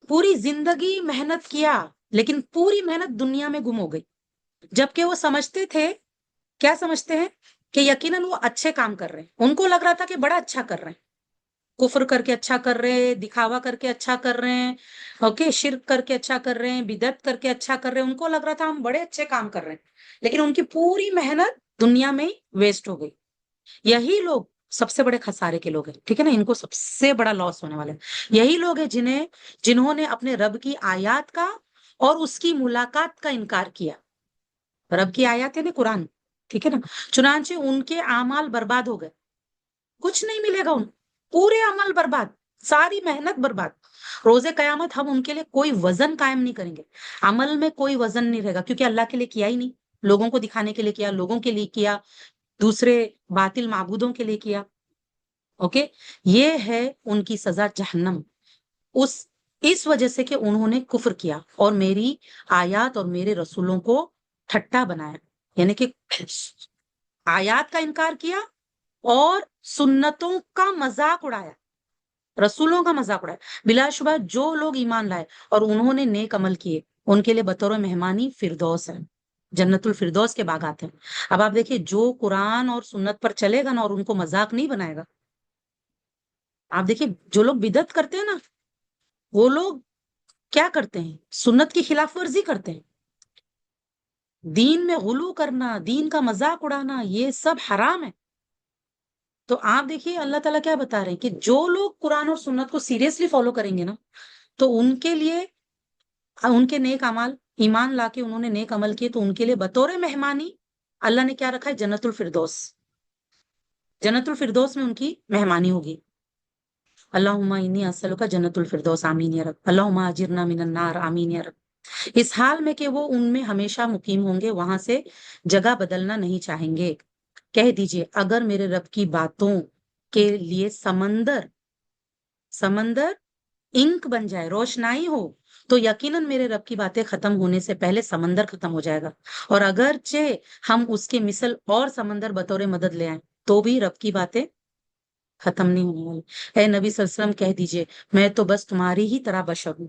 پوری زندگی محنت کیا لیکن پوری محنت دنیا میں گم ہو گئی، جبکہ وہ سمجھتے تھے، کیا سمجھتے ہیں؟ کہ یقیناً وہ اچھے کام کر رہے ہیں. ان کو لگ رہا تھا کہ بڑا اچھا کر رہے ہیں، کفر کر کے اچھا کر رہے ہیں، دکھاوا کر کے اچھا کر رہے ہیں، اوکے، شرک کر کے اچھا کر رہے ہیں، بدعت کر کے اچھا کر رہے ہیں. ان کو لگ رہا تھا ہم بڑے اچھے کام کر رہے ہیں، لیکن ان کی پوری محنت دنیا میں ہی ویسٹ ہو گئی. یہی لوگ سب سے بڑے خسارے کے لوگ ہیں، ٹھیک ہے نا. ان کو سب سے بڑا لاس ہونے والے ہیں. یہی لوگ ہیں جنہوں نے اپنے رب کی آیات کا اور اس کی ملاقات کا انکار کیا. رب کی آیات ہے نا قرآن، ٹھیک ہے نا. چنانچہ ان کے اعمال برباد ہو گئے، کچھ نہیں ملے گا. پورے عمل برباد، ساری محنت برباد. روز قیامت ہم ان کے لیے کوئی وزن قائم نہیں کریں گے، عمل میں کوئی وزن نہیں رہے گا، کیونکہ اللہ کے لیے کیا ہی نہیں، لوگوں کو دکھانے کے لیے کیا، لوگوں کے لیے کیا، دوسرے باطل معبودوں کے لیے کیا. اوکے، یہ ہے ان کی سزا جہنم، اس وجہ سے کہ انہوں نے کفر کیا اور میری آیات اور میرے رسولوں کو ٹھٹا بنایا، یعنی کہ آیات کا انکار کیا اور سنتوں کا مذاق اڑایا، رسولوں کا مذاق اڑایا. بلا شبہ جو لوگ ایمان لائے اور انہوں نے نیک عمل کیے ان کے لیے بطور مہمانی فردوس ہے، جنت الفردوس کے باغات ہیں. اب آپ دیکھیے جو قرآن اور سنت پر چلے گا نا اور ان کو مذاق نہیں بنائے گا، آپ دیکھیے جو لوگ بدعت کرتے ہیں نا وہ لوگ کیا کرتے ہیں؟ سنت کی خلاف ورزی کرتے ہیں. دین میں غلو کرنا، دین کا مذاق اڑانا، یہ سب حرام ہے. تو آپ دیکھیے اللہ تعالیٰ کیا بتا رہے ہیں کہ جو لوگ قرآن اور سنت کو سیریسلی فالو کریں گے نا تو ان کے لیے ان کے نیک عمل، ایمان لا کے انہوں نے نیک عمل کیے تو ان کے لیے بطور مہمانی اللہ نے کیا رکھا ہے؟ جنت الفردوس. جنت الفردوس میں ان کی مہمانی ہوگی. اللہم انی اسألک جنت الفردوس، آمین یا رب. اللہم اجرنا من النار، آمین یا رب. اس حال میں کہ وہ ان میں ہمیشہ مقیم ہوں گے، وہاں سے جگہ بدلنا نہیں چاہیں گے. کہہ دیجئے اگر میرے رب کی باتوں کے لیے سمندر انک بن جائے، روشنائی ہو، تو یقیناً میرے رب کی باتیں ختم ہونے سے پہلے سمندر ختم ہو جائے گا. اور اگرچہ ہم اس کے مثل اور سمندر بطور مدد لے آئیں تو بھی رب کی باتیں ختم نہیں ہونے والی. اے نبی صلی اللہ علیہ وسلم کہہ دیجئے میں تو بس تمہاری ہی طرح بشر ہوں.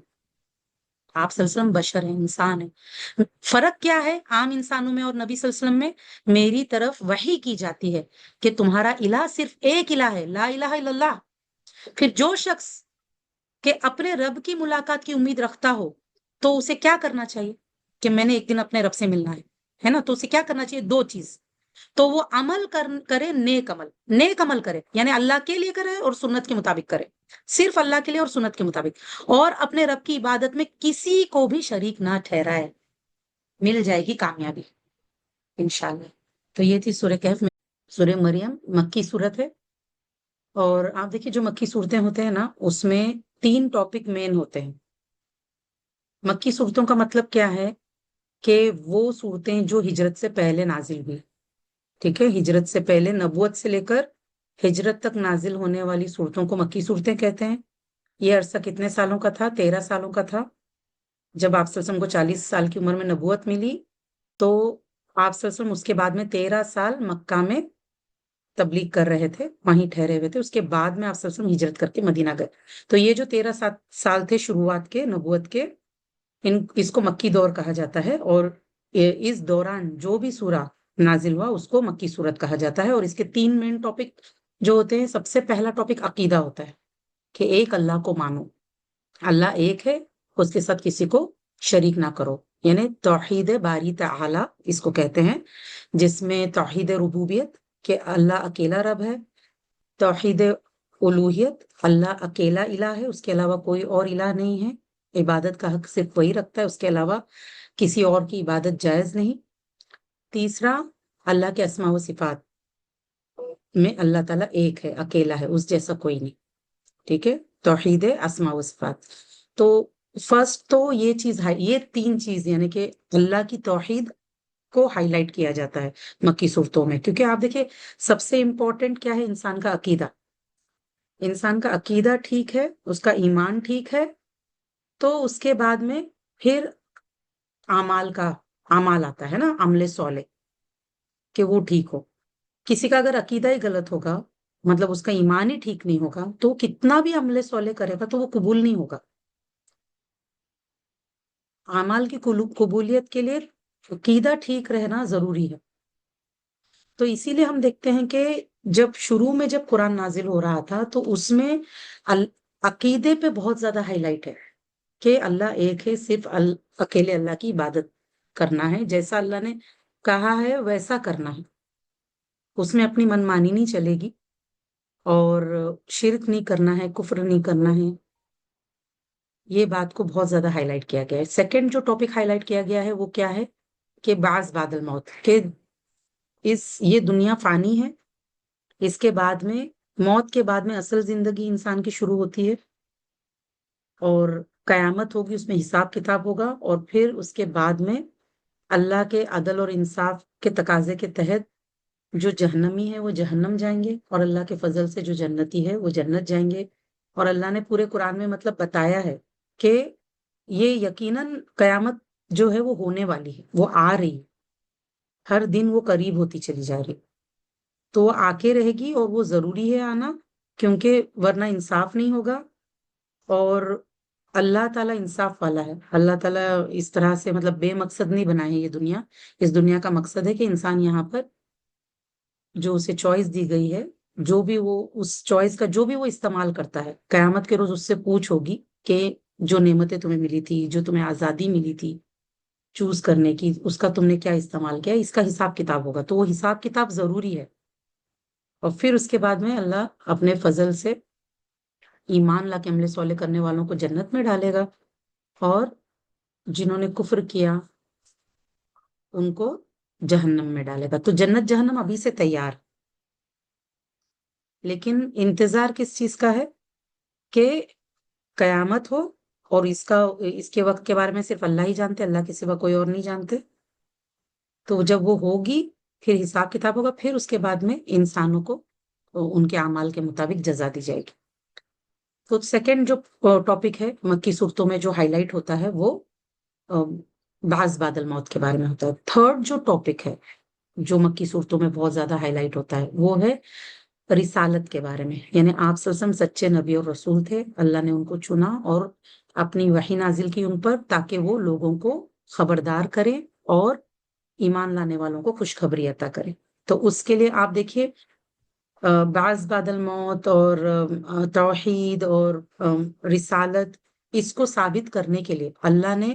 آپ صلی اللہ علیہ وسلم بشر ہیں، انسان ہیں. فرق کیا ہے عام انسانوں میں اور نبی صلی اللہ علیہ وسلم میں؟ میری طرف وحی کی جاتی ہے کہ تمہارا الہ صرف ایک الہ ہے، لا الہ الا اللہ. پھر جو شخص کہ اپنے رب کی ملاقات کی امید رکھتا ہو تو اسے کیا کرنا چاہیے؟ کہ میں نے ایک دن اپنے رب سے ملنا ہے نا، تو اسے کیا کرنا چاہیے؟ دو چیز. تو وہ عمل کرے، نیک عمل کرے، یعنی اللہ کے لیے کرے اور سنت کے مطابق کرے، صرف اللہ کے لیے اور سنت کے مطابق، اور اپنے رب کی عبادت میں کسی کو بھی شریک نہ ٹھہرائے، مل جائے گی کامیابی انشاءاللہ۔ تو یہ تھی سورہ کہف میں، سورہ مریم مکی صورت ہے، اور آپ دیکھیے جو مکی صورتیں ہوتے ہیں نا اس میں 3 ٹاپک مین ہوتے ہیں۔ مکی صورتوں کا مطلب کیا ہے کہ وہ صورتیں جو ہجرت سے پہلے نازل ہوئی، ٹھیک ہے، ہجرت سے پہلے نبوت سے لے کر ہجرت تک نازل ہونے والی صورتوں کو مکی صورتیں کہتے ہیں۔ یہ عرصہ کتنے سالوں کا تھا؟ 13 سالوں کا تھا۔ جب آپ صلی اللہ علیہ وسلم کو 40 سال کی عمر میں نبوت ملی تو آپ صلی اللہ علیہ وسلم اس کے بعد میں 13 سال مکہ میں تبلیغ کر رہے تھے، وہیں ٹھہرے ہوئے تھے۔ اس کے بعد میں آپ صلی اللہ علیہ وسلم ہجرت کر کے مدینہ گئے۔ تو یہ جو 13 سال تھے شروعات کے نبوت کے، اس کو مکی دور کہا جاتا ہے، اور اس دوران جو بھی سورہ نازل ہوا اس کو مکی صورت کہا جاتا ہے۔ اور اس کے 3 مین ٹاپک جو ہوتے ہیں، سب سے پہلا ٹاپک عقیدہ ہوتا ہے کہ ایک اللہ کو مانو، اللہ ایک ہے، اس کے ساتھ کسی کو شریک نہ کرو، یعنی توحید باری تعالی اس کو کہتے ہیں، جس میں توحید ربوبیت کہ اللہ اکیلا رب ہے، توحید الوہیت اللہ اکیلا الہ ہے، اس کے علاوہ کوئی اور الہ نہیں ہے، عبادت کا حق صرف وہی رکھتا ہے، اس کے علاوہ کسی اور کی عبادت جائز نہیں۔ تیسرا، اللہ کے اسماء و صفات میں اللہ تعالیٰ ایک ہے، اکیلا ہے، اس جیسا کوئی نہیں، ٹھیک ہے، توحید اسماء و صفات۔ تو فرسٹ تو یہ چیز ہے، یہ 3 چیز یعنی کہ اللہ کی توحید کو ہائی لائٹ کیا جاتا ہے مکی صورتوں میں، کیونکہ آپ دیکھیں سب سے امپورٹنٹ کیا ہے؟ انسان کا عقیدہ۔ انسان کا عقیدہ ٹھیک ہے، اس کا ایمان ٹھیک ہے، تو اس کے بعد میں پھر اعمال آتا ہے نا، عمل صالح، کہ وہ ٹھیک ہو۔ کسی کا اگر عقیدہ ہی غلط ہوگا، مطلب اس کا ایمان ہی ٹھیک نہیں ہوگا، تو کتنا بھی عمل صالح کرے گا تو وہ قبول نہیں ہوگا۔ اعمال کی قبولیت کے لیے عقیدہ ٹھیک رہنا ضروری ہے۔ تو اسی لیے ہم دیکھتے ہیں کہ جب شروع میں جب قرآن نازل ہو رہا تھا تو اس میں عقیدے پہ بہت زیادہ ہائی لائٹ ہے کہ اللہ ایک ہے، صرف اکیلے اللہ کی عبادت کرنا ہے، جیسا اللہ نے کہا ہے ویسا کرنا ہے، اس میں اپنی منمانی نہیں چلے گی، اور شرک نہیں کرنا ہے، کفر نہیں کرنا ہے۔ یہ بات کو بہت زیادہ ہائی لائٹ کیا گیا ہے۔ سیکنڈ جو ٹاپک ہائی لائٹ کیا گیا ہے وہ کیا ہے کہ بعض بعد الموت، کہ یہ دنیا فانی ہے، اس کے بعد میں موت کے بعد میں اصل زندگی انسان کی شروع ہوتی ہے، اور قیامت ہوگی، اس میں حساب کتاب ہوگا، اور پھر اس کے بعد میں اللہ کے عدل اور انصاف کے تقاضے کے تحت جو جہنمی ہے وہ جہنم جائیں گے، اور اللہ کے فضل سے جو جنتی ہے وہ جنت جائیں گے۔ اور اللہ نے پورے قرآن میں مطلب بتایا ہے کہ یہ یقیناً قیامت جو ہے وہ ہونے والی ہے، وہ آ رہی، ہر دن وہ قریب ہوتی چلی جا رہی، تو وہ آ کے رہے گی، اور وہ ضروری ہے آنا، کیونکہ ورنہ انصاف نہیں ہوگا۔ اور اللہ تعالیٰ انصاف والا ہے، اللہ تعالیٰ اس طرح سے مطلب بے مقصد نہیں بنائے یہ دنیا۔ اس دنیا کا مقصد ہے کہ انسان یہاں پر جو اسے چوائس دی گئی ہے، جو بھی وہ اس چوائس کا جو بھی وہ استعمال کرتا ہے، قیامت کے روز اس سے پوچھ ہوگی کہ جو نعمتیں تمہیں ملی تھی، جو تمہیں آزادی ملی تھی چوز کرنے کی، اس کا تم نے کیا استعمال کیا، اس کا حساب کتاب ہوگا۔ تو وہ حساب کتاب ضروری ہے، اور پھر اس کے بعد میں اللہ اپنے فضل سے ایمان لا کے عمل صالح کرنے والوں کو جنت میں ڈالے گا، اور جنہوں نے کفر کیا ان کو جہنم میں ڈالے گا۔ تو جنت جہنم ابھی سے تیار، لیکن انتظار کس چیز کا ہے کہ قیامت ہو، اور اس کے وقت کے بارے میں صرف اللہ ہی جانتے، اللہ کے سوا کوئی اور نہیں جانتے۔ تو جب وہ ہوگی پھر حساب کتاب ہوگا، پھر اس کے بعد میں انسانوں کو ان کے اعمال کے مطابق جزا دی جائے گی۔ تو سیکنڈ جو ٹاپک ہے مکی صورتوں میں جو ہائی لائٹ ہوتا ہے وہ بعض بعد الموت کے بارے میں ہوتا ہے۔ تھرڈ جو ٹاپک ہے جو مکی صورتوں میں بہت زیادہ ہائی لائٹ ہوتا ہے وہ ہے رسالت کے بارے میں، یعنی آپ صلی اللہ علیہ وسلم سچے نبی اور رسول تھے، اللہ نے ان کو چنا اور اپنی وحی نازل کی ان پر، تاکہ وہ لوگوں کو خبردار کریں اور ایمان لانے والوں کو خوشخبری عطا کریں۔ تو اس کے لیے آپ دیکھیے بعض بعد الموت اور توحید اور رسالت، اس کو ثابت کرنے کے لیے اللہ نے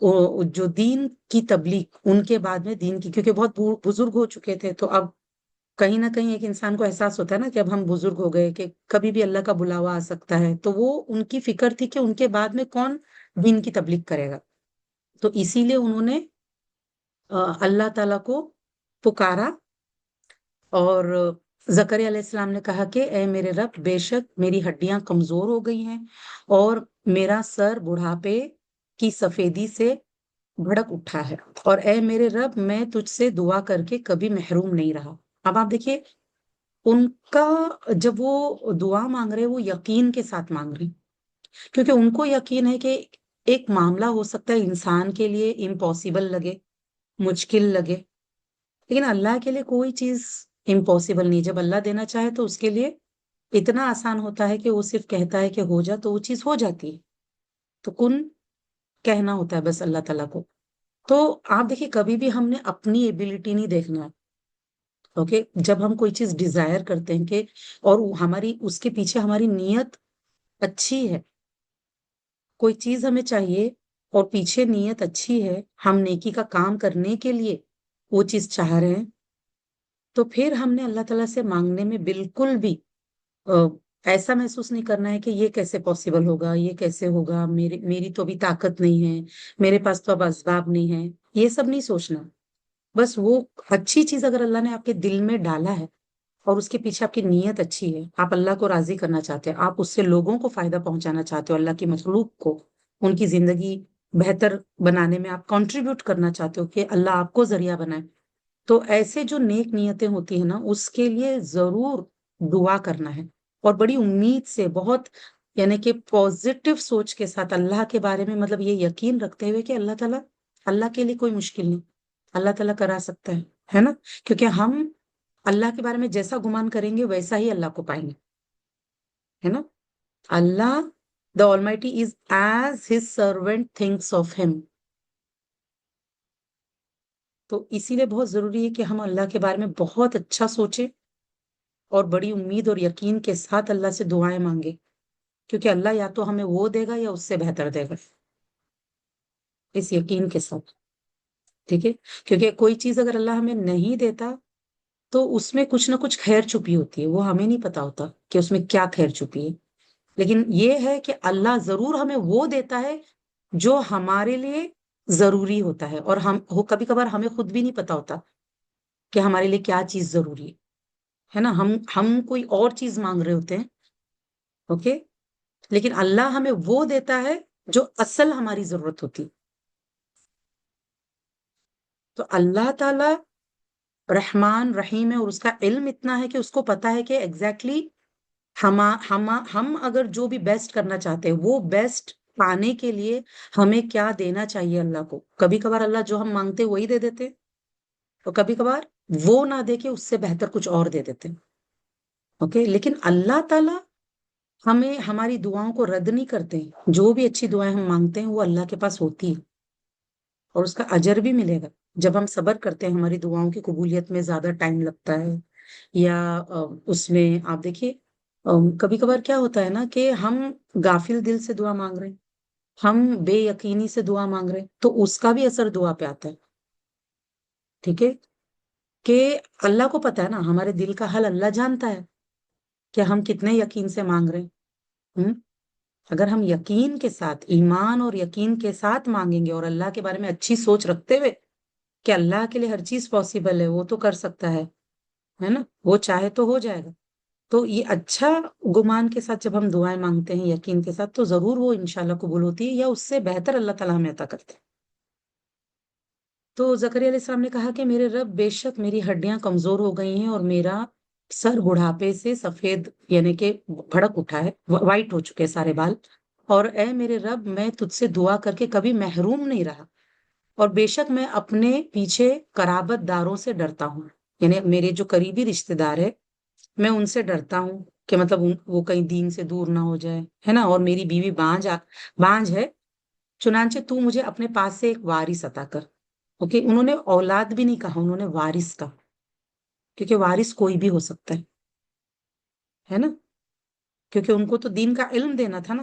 جو دین کی تبلیغ ان کے بعد میں دین کی، کیونکہ بہت بزرگ ہو چکے تھے، تو اب کہیں نہ کہیں ایک انسان کو احساس ہوتا ہے نا کہ اب ہم بزرگ ہو گئے، کہ کبھی بھی اللہ کا بلاوا آ سکتا ہے، تو وہ ان کی فکر تھی کہ ان کے بعد میں کون دین کی تبلیغ کرے گا. تو اسی لیے انہوں نے اللہ تعالیٰ کو پکارا، اور زکریا علیہ السلام نے کہا کہ اے میرے رب، بے شک میری ہڈیاں کمزور ہو گئی ہیں اور میرا سر بڑھاپے کی سفیدی سے بھڑک اٹھا ہے، اور اے میرے رب میں تجھ سے دعا کر کے کبھی محروم نہیں رہا. اب آپ دیکھیے ان کا، جب وہ دعا مانگ رہے وہ یقین کے ساتھ مانگ رہے، کیونکہ ان کو یقین ہے کہ ایک معاملہ ہو سکتا ہے انسان کے لیے امپاسبل لگے، مشکل لگے، لیکن اللہ کے لیے کوئی چیز امپاسبل نہیں. جب اللہ دینا چاہے تو اس کے لیے اتنا آسان ہوتا ہے کہ وہ صرف کہتا ہے کہ ہو جا تو وہ چیز ہو جاتی ہے. تو کن کہنا ہوتا ہے بس اللہ تعالیٰ کو. تو آپ دیکھیے کبھی بھی ہم نے اپنی ایبلٹی نہیں دیکھنا ہے. اوکے، جب ہم کوئی چیز ڈیزائر کرتے ہیں کہ، اور ہماری اس کے پیچھے ہماری نیت اچھی ہے، کوئی چیز ہمیں چاہیے اور پیچھے نیت اچھی ہے، ہم نیکی کا کام کرنے کے لیے وہ چیز چاہ رہے ہیں، تو پھر ہم نے اللہ تعالیٰ سے مانگنے میں بالکل بھی ایسا محسوس نہیں کرنا ہے کہ یہ کیسے پاسبل ہوگا، یہ کیسے ہوگا، میری تو ابھی طاقت نہیں ہے، میرے پاس تو اب اسباب نہیں ہے، یہ سب نہیں سوچنا. بس وہ اچھی چیز اگر اللہ نے آپ کے دل میں ڈالا ہے اور اس کے پیچھے آپ کی نیت اچھی ہے، آپ اللہ کو راضی کرنا چاہتے ہیں، آپ اس سے لوگوں کو فائدہ پہنچانا چاہتے ہو، اللہ کی مخلوق کو ان کی زندگی بہتر بنانے میں آپ کنٹریبیوٹ کرنا چاہتے ہو کہ اللہ آپ کو ذریعہ بنائے، تو ایسے جو نیک نیتیں ہوتی ہیں نا، اس کے لیے ضرور دعا کرنا ہے، اور بڑی امید سے، بہت یعنی کہ پازیٹو سوچ کے ساتھ اللہ کے بارے میں، مطلب یہ یقین رکھتے ہوئے کہ اللہ تعالیٰ، اللہ کے لیے کوئی مشکل نہیں، اللہ تعالیٰ کرا سکتا ہے نا. کیونکہ ہم اللہ کے بارے میں جیسا گمان کریں گے ویسا ہی اللہ کو پائیں گے، ہے نا. اللہ دا Almighty is as his servant thinks of him. تو اسی لیے بہت ضروری ہے کہ ہم اللہ کے بارے میں بہت اچھا سوچیں اور بڑی امید اور یقین کے ساتھ اللہ سے دعائیں مانگے، کیونکہ اللہ یا تو ہمیں وہ دے گا یا اس سے بہتر دے گا، اس یقین کے ساتھ. ٹھیک ہے، کیونکہ کوئی چیز اگر اللہ ہمیں نہیں دیتا تو اس میں کچھ نہ کچھ خیر چھپی ہوتی ہے، وہ ہمیں نہیں پتا ہوتا کہ اس میں کیا خیر چھپی ہے. لیکن یہ ہے کہ اللہ ضرور ہمیں وہ دیتا ہے جو ہمارے لیے ضروری ہوتا ہے، اور کبھی کبھار ہمیں خود بھی نہیں پتا ہوتا کہ ہمارے لیے کیا چیز ضروری ہے نا. ہم کوئی اور چیز مانگ رہے ہوتے ہیں، اوکے، لیکن اللہ ہمیں وہ دیتا ہے جو اصل ہماری ضرورت ہوتی. تو اللہ تعالی رحمان رحیم ہے، اور اس کا علم اتنا ہے کہ اس کو پتا ہے کہ ایگزیکٹلی ہم اگر جو بھی بیسٹ کرنا چاہتے ہیں وہ بیسٹ پانے کے لیے ہمیں کیا دینا چاہیے اللہ کو. کبھی کبھار اللہ جو ہم مانگتے وہی دے دیتے، اور کبھی کبھار وہ نہ دے کے اس سے بہتر کچھ اور دے دیتے. اوکے، لیکن اللہ تعالی ہمیں ہماری دعاؤں کو رد نہیں کرتے. جو بھی اچھی دعائیں ہم مانگتے ہیں وہ اللہ کے پاس ہوتی ہے، اور اس کا اجر بھی ملے گا. جب ہم صبر کرتے ہیں، ہماری دعاؤں کی قبولیت میں زیادہ ٹائم لگتا ہے، یا اس میں آپ دیکھیے کبھی کبھار کیا ہوتا ہے نا کہ ہم غافل دل سے دعا مانگ رہے ہیں، ہم بے یقینی سے دعا مانگ رہے ہیں، تو اس کا بھی اثر دعا پہ آتا ہے. ٹھیک ہے، کہ اللہ کو پتا ہے نا، ہمارے دل کا حل اللہ جانتا ہے کہ ہم کتنے یقین سے مانگ رہے ہیں. اگر ہم یقین کے ساتھ، ایمان اور یقین کے ساتھ مانگیں گے، اور اللہ کے بارے میں اچھی سوچ رکھتے ہوئے کہ اللہ کے لیے ہر چیز پاسبل ہے، وہ تو کر سکتا ہے نا، وہ چاہے تو ہو جائے گا. تو یہ اچھا گمان کے ساتھ جب ہم دعائیں مانگتے ہیں یقین کے ساتھ، تو ضرور وہ انشاءاللہ قبول ہوتی ہے، یا اس سے بہتر اللہ تعالیٰ ہمیں عطا کرتے ہیں. تو زکریا علیہ السلام نے کہا کہ میرے رب، بے شک میری ہڈیاں کمزور ہو گئی ہیں اور میرا سر بڑھاپے سے سفید یعنی کہ بھڑک اٹھا ہے، وائٹ ہو چکے سارے بال، اور اے میرے رب میں تجھ سے دعا کر کے کبھی محروم نہیں رہا، اور بے شک میں اپنے پیچھے قرابت داروں سے ڈرتا ہوں، یعنی میرے جو قریبی رشتے دار ہے میں ان سے ڈرتا ہوں کہ مطلب وہ کہیں دین سے دور نہ ہو جائے، ہے نا. اور میری بیوی بانج ہے، چنانچہ تو مجھے اپنے پاس سے ایک وارث عطا کر. اوکے، انہوں نے اولاد بھی نہیں کہا، انہوں نے وارث کہا، کیونکہ وارث کوئی بھی ہو سکتا ہے نا، کیونکہ ان کو تو دین کا علم دینا تھا نا.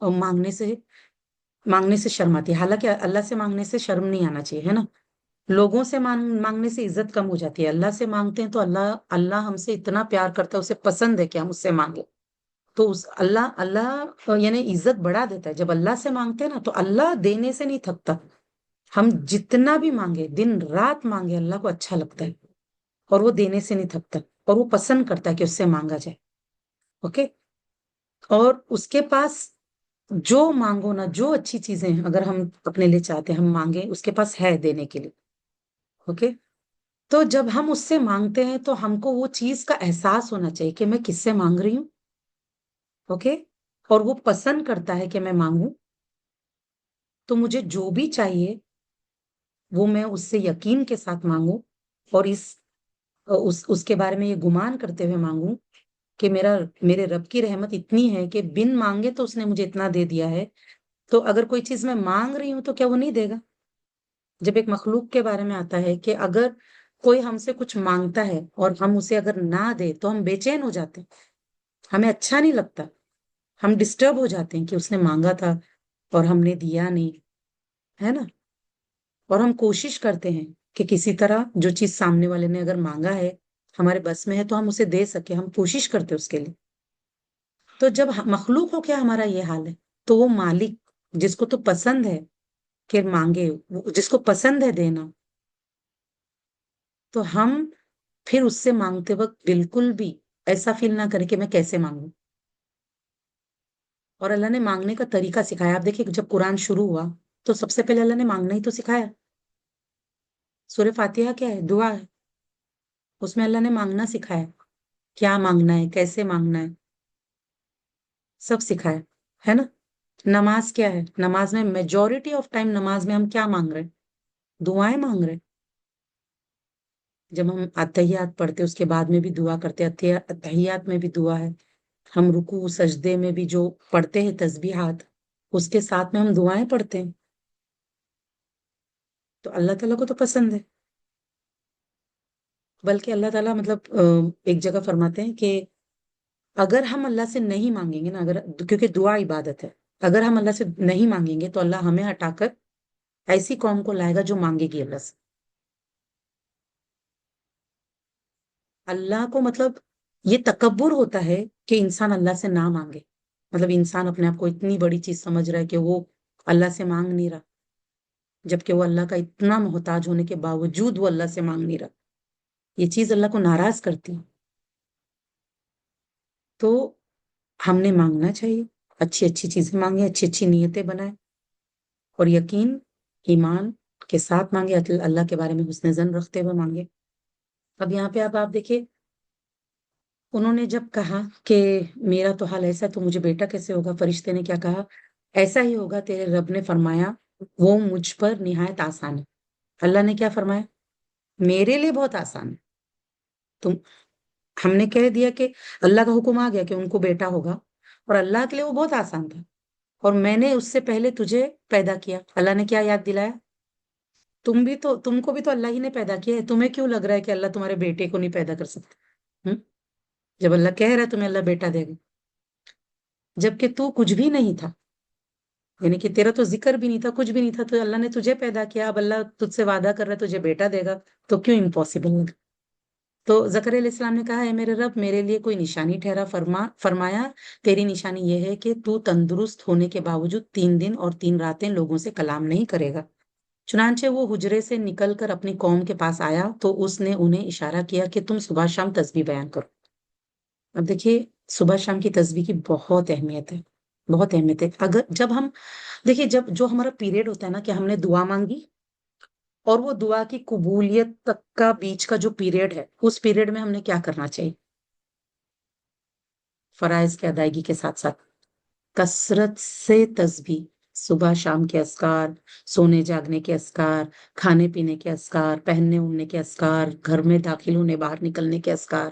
مانگنے سے شرم آتی ہے. حالانکہ اللہ سے مانگنے سے شرم نہیں آنا چاہیے، ہے نا. لوگوں سے مانگنے سے عزت کم ہو جاتی ہے. اللہ سے مانگتے ہیں تو اللہ ہم سے اتنا پیار کرتا ہے، اسے پسند ہے کہ ہم اس سے مانگیں. تو اللہ یعنی عزت بڑھا دیتا ہے. جب اللہ سے مانگتے ہیں نا تو اللہ دینے سے نہیں تھکتا. ہم جتنا بھی مانگے، دن رات مانگے، اللہ کو اچھا لگتا ہے اور وہ دینے سے نہیں تھکتا اور وہ پسند کرتا ہے کہ اس سے مانگا جائے. اوکے. اور اس کے پاس جو مانگو نا، جو اچھی چیزیں ہیں، اگر ہم اپنے لیے چاہتے ہیں ہم مانگیں، اس کے پاس ہے دینے کے لیے. اوکے. تو جب ہم اس سے مانگتے ہیں تو ہم کو وہ چیز کا احساس ہونا چاہیے کہ میں کس سے مانگ رہی ہوں. اوکے. اور وہ پسند کرتا ہے کہ میں مانگوں. تو مجھے جو بھی چاہیے وہ میں اس سے یقین کے ساتھ مانگوں اور اس کے بارے میں یہ گمان کرتے ہوئے مانگوں کہ میرے رب کی رحمت اتنی ہے کہ بن مانگے تو اس نے مجھے اتنا دے دیا ہے. تو اگر کوئی چیز میں مانگ رہی ہوں تو کیا وہ نہیں دے گا؟ جب ایک مخلوق کے بارے میں آتا ہے کہ اگر کوئی ہم سے کچھ مانگتا ہے اور ہم اسے اگر نہ دے تو ہم بے چین ہو جاتے ہیں، ہمیں اچھا نہیں لگتا، ہم ڈسٹرب ہو جاتے ہیں کہ اس نے مانگا تھا اور ہم نے دیا نہیں، ہے نا. اور ہم کوشش کرتے ہیں کہ کسی طرح جو چیز سامنے والے نے اگر مانگا ہے ہمارے بس میں ہے تو ہم اسے دے سکیں، ہم کوشش کرتے ہیں اس کے لیے. تو جب مخلوق ہو کیا ہمارا یہ حال ہے، تو وہ مالک جس کو تو پسند ہے کہ مانگے، جس کو پسند ہے دینا، تو ہم پھر اس سے مانگتے وقت بالکل بھی ایسا فیل نہ کریں کہ میں کیسے مانگوں. اور اللہ نے مانگنے کا طریقہ سکھایا. آپ دیکھیں جب قرآن شروع ہوا تو سب سے پہلے اللہ نے مانگنا ہی تو سکھایا. سورہ فاتحہ کیا ہے؟ دعا ہے. اس میں اللہ نے مانگنا سکھایا، کیا مانگنا ہے، کیسے مانگنا ہے، سب سکھایا، ہے نا. نماز کیا ہے؟ نماز میں میجورٹی آف ٹائم نماز میں ہم کیا مانگ رہے ہیں؟ دعائیں مانگ رہے ہیں. جب ہم اتحیات پڑھتے اس کے بعد میں بھی دعا کرتے، اتحیات میں بھی دعا ہے. ہم رکوع سجدے میں بھی جو پڑھتے ہیں تسبیحات، اس کے ساتھ میں ہم دعائیں پڑھتے ہیں. تو اللہ تعالیٰ کو تو پسند ہے. بلکہ اللہ تعالیٰ مطلب ایک جگہ فرماتے ہیں کہ اگر ہم اللہ سے نہیں مانگیں گے نا، کیونکہ دعا عبادت ہے، اگر ہم اللہ سے نہیں مانگیں گے تو اللہ ہمیں ہٹا کر ایسی قوم کو لائے گا جو مانگے گی اللہ سے. اللہ کو مطلب یہ تکبر ہوتا ہے کہ انسان اللہ سے نہ مانگے. مطلب انسان اپنے آپ کو اتنی بڑی چیز سمجھ رہا ہے کہ وہ اللہ سے مانگ نہیں رہا، جبکہ وہ اللہ کا اتنا محتاج ہونے کے باوجود وہ اللہ سے مانگ نہیں رہا. یہ چیز اللہ کو ناراض کرتی ہے. تو ہم نے مانگنا چاہیے، اچھی اچھی چیزیں مانگیں، اچھی اچھی نیتیں بنائیں اور یقین ایمان کے ساتھ مانگے، اللہ کے بارے میں حسن ظن رکھتے ہوئے مانگے. اب یہاں پہ آپ دیکھیے، انہوں نے جب کہا کہ میرا تو حال ایسا تو مجھے بیٹا کیسے ہوگا، فرشتے نے کیا کہا؟ ایسا ہی ہوگا، تیرے رب نے فرمایا وہ مجھ پر نہایت آسان ہے. اللہ نے کیا فرمایا؟ میرے لیے بہت آسان ہے. تم ہم نے کہہ دیا کہ اللہ کا حکم آ گیا کہ ان کو بیٹا ہوگا، اور اللہ کے لیے وہ بہت آسان تھا. اور میں نے اس سے پہلے تجھے پیدا کیا. اللہ نے کیا یاد دلایا؟ تم کو بھی تو اللہ ہی نے پیدا کیا ہے. تمہیں کیوں لگ رہا ہے کہ اللہ تمہارے بیٹے کو نہیں پیدا کر سکتا؟ جب اللہ کہہ رہا ہے تمہیں اللہ بیٹا دے گا، جبکہ تو کچھ بھی نہیں تھا، یعنی کہ تیرا تو ذکر بھی نہیں تھا، کچھ بھی نہیں تھا، تو اللہ نے تجھے پیدا کیا. اب اللہ تجھ سے وعدہ کر رہا ہے تجھے بیٹا دے گا، تو کیوں امپاسبل ہوگا؟ تو زکریا علیہ السلام نے کہا ہے میرے رب میرے لیے کوئی نشانی ٹھہرا. فرمایا تیری نشانی یہ ہے کہ تو تندرست ہونے کے باوجود 3 دن اور 3 راتیں لوگوں سے کلام نہیں کرے گا. چنانچہ وہ حجرے سے نکل کر اپنی قوم کے پاس آیا تو اس نے انہیں اشارہ کیا کہ تم صبح شام تسبیح بیان کرو. اب دیکھیے صبح شام کی تسبیح کی بہت اہمیت ہے، بہت اہمیت ہے. جب ہم دیکھیے جو ہمارا پیریڈ ہوتا ہے نا کہ ہم نے دعا مانگی اور وہ دعا کی قبولیت تک کا بیچ کا جو پیریڈ ہے، اس پیریڈ میں ہم نے کیا کرنا چاہیے؟ فرائض کی ادائیگی کے ساتھ ساتھ کثرت سے تسبیح، صبح شام کے اذکار، سونے جاگنے کے اذکار، کھانے پینے کے اذکار، پہننے اوڑھنے کے اذکار، گھر میں داخل ہونے باہر نکلنے کے اذکار،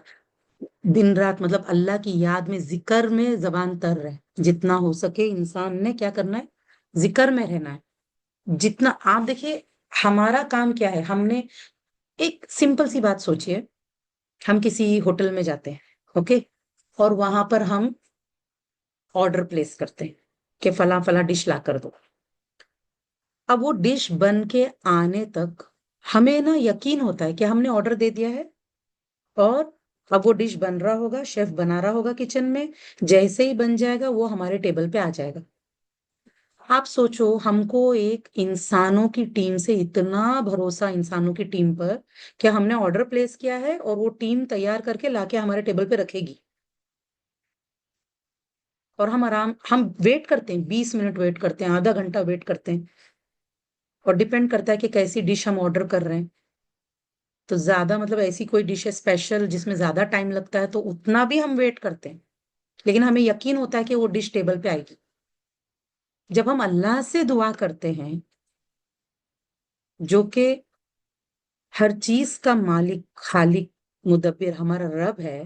دن رات مطلب اللہ کی یاد میں ذکر میں زبان تر رہے. جتنا ہو سکے انسان نے کیا کرنا ہے؟ ذکر میں رہنا ہے. جتنا آپ دیکھیے ہمارا کام کیا ہے، ہم نے ایک سمپل سی بات سوچیے، ہم کسی ہوٹل میں جاتے ہیں، اوکے، اور وہاں پر ہم آرڈر پلیس کرتے ہیں، کہ فلاں فلاں ڈش لا کر دو. اب وہ ڈش بن کے آنے تک ہمیں نا یقین ہوتا ہے کہ ہم نے آرڈر دے دیا ہے اور اب وہ ڈش بن رہا ہوگا، شیف بنا رہا ہوگا کچن میں، جیسے ہی بن جائے گا وہ ہمارے ٹیبل پہ آ جائے گا. آپ سوچو، ہم کو ایک انسانوں کی ٹیم سے اتنا بھروسہ، انسانوں کی ٹیم پر، کہ ہم نے آرڈر پلیس کیا ہے اور وہ ٹیم تیار کر کے لا کے ہمارے ٹیبل پہ رکھے گی، اور ہم ویٹ کرتے ہیں، 20 منٹ ویٹ کرتے ہیں، آدھا گھنٹہ ویٹ کرتے ہیں، اور ڈیپینڈ کرتا ہے کہ کیسی ڈش ہم آرڈر کر رہے ہیں. تو زیادہ مطلب ایسی کوئی ڈش ہے اسپیشل جس میں زیادہ ٹائم لگتا ہے تو اتنا بھی ہم ویٹ کرتے ہیں، لیکن ہمیں یقین ہوتا ہے کہ وہ ڈش ٹیبل پہ آئے گی. جب ہم اللہ سے دعا کرتے ہیں جو کہ ہر چیز کا مالک، خالق، مدبر، ہمارا رب ہے،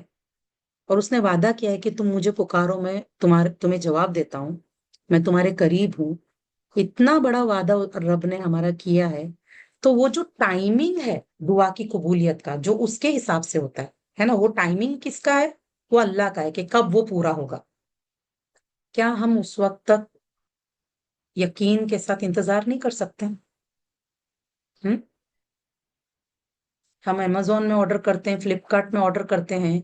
اور اس نے وعدہ کیا ہے کہ تم مجھے پکارو، میں تمہیں جواب دیتا ہوں، میں تمہارے قریب ہوں، اتنا بڑا وعدہ رب نے ہمارا کیا ہے، تو وہ جو ٹائمنگ ہے دعا کی قبولیت کا، جو اس کے حساب سے ہوتا ہے نا، وہ ٹائمنگ کس کا ہے؟ وہ اللہ کا ہے کہ کب وہ پورا ہوگا. کیا ہم اس وقت تک یقین کے ساتھ انتظار نہیں کر سکتے؟ ہم امیزون میں آرڈر کرتے ہیں، فلپکارٹ میں آرڈر کرتے ہیں،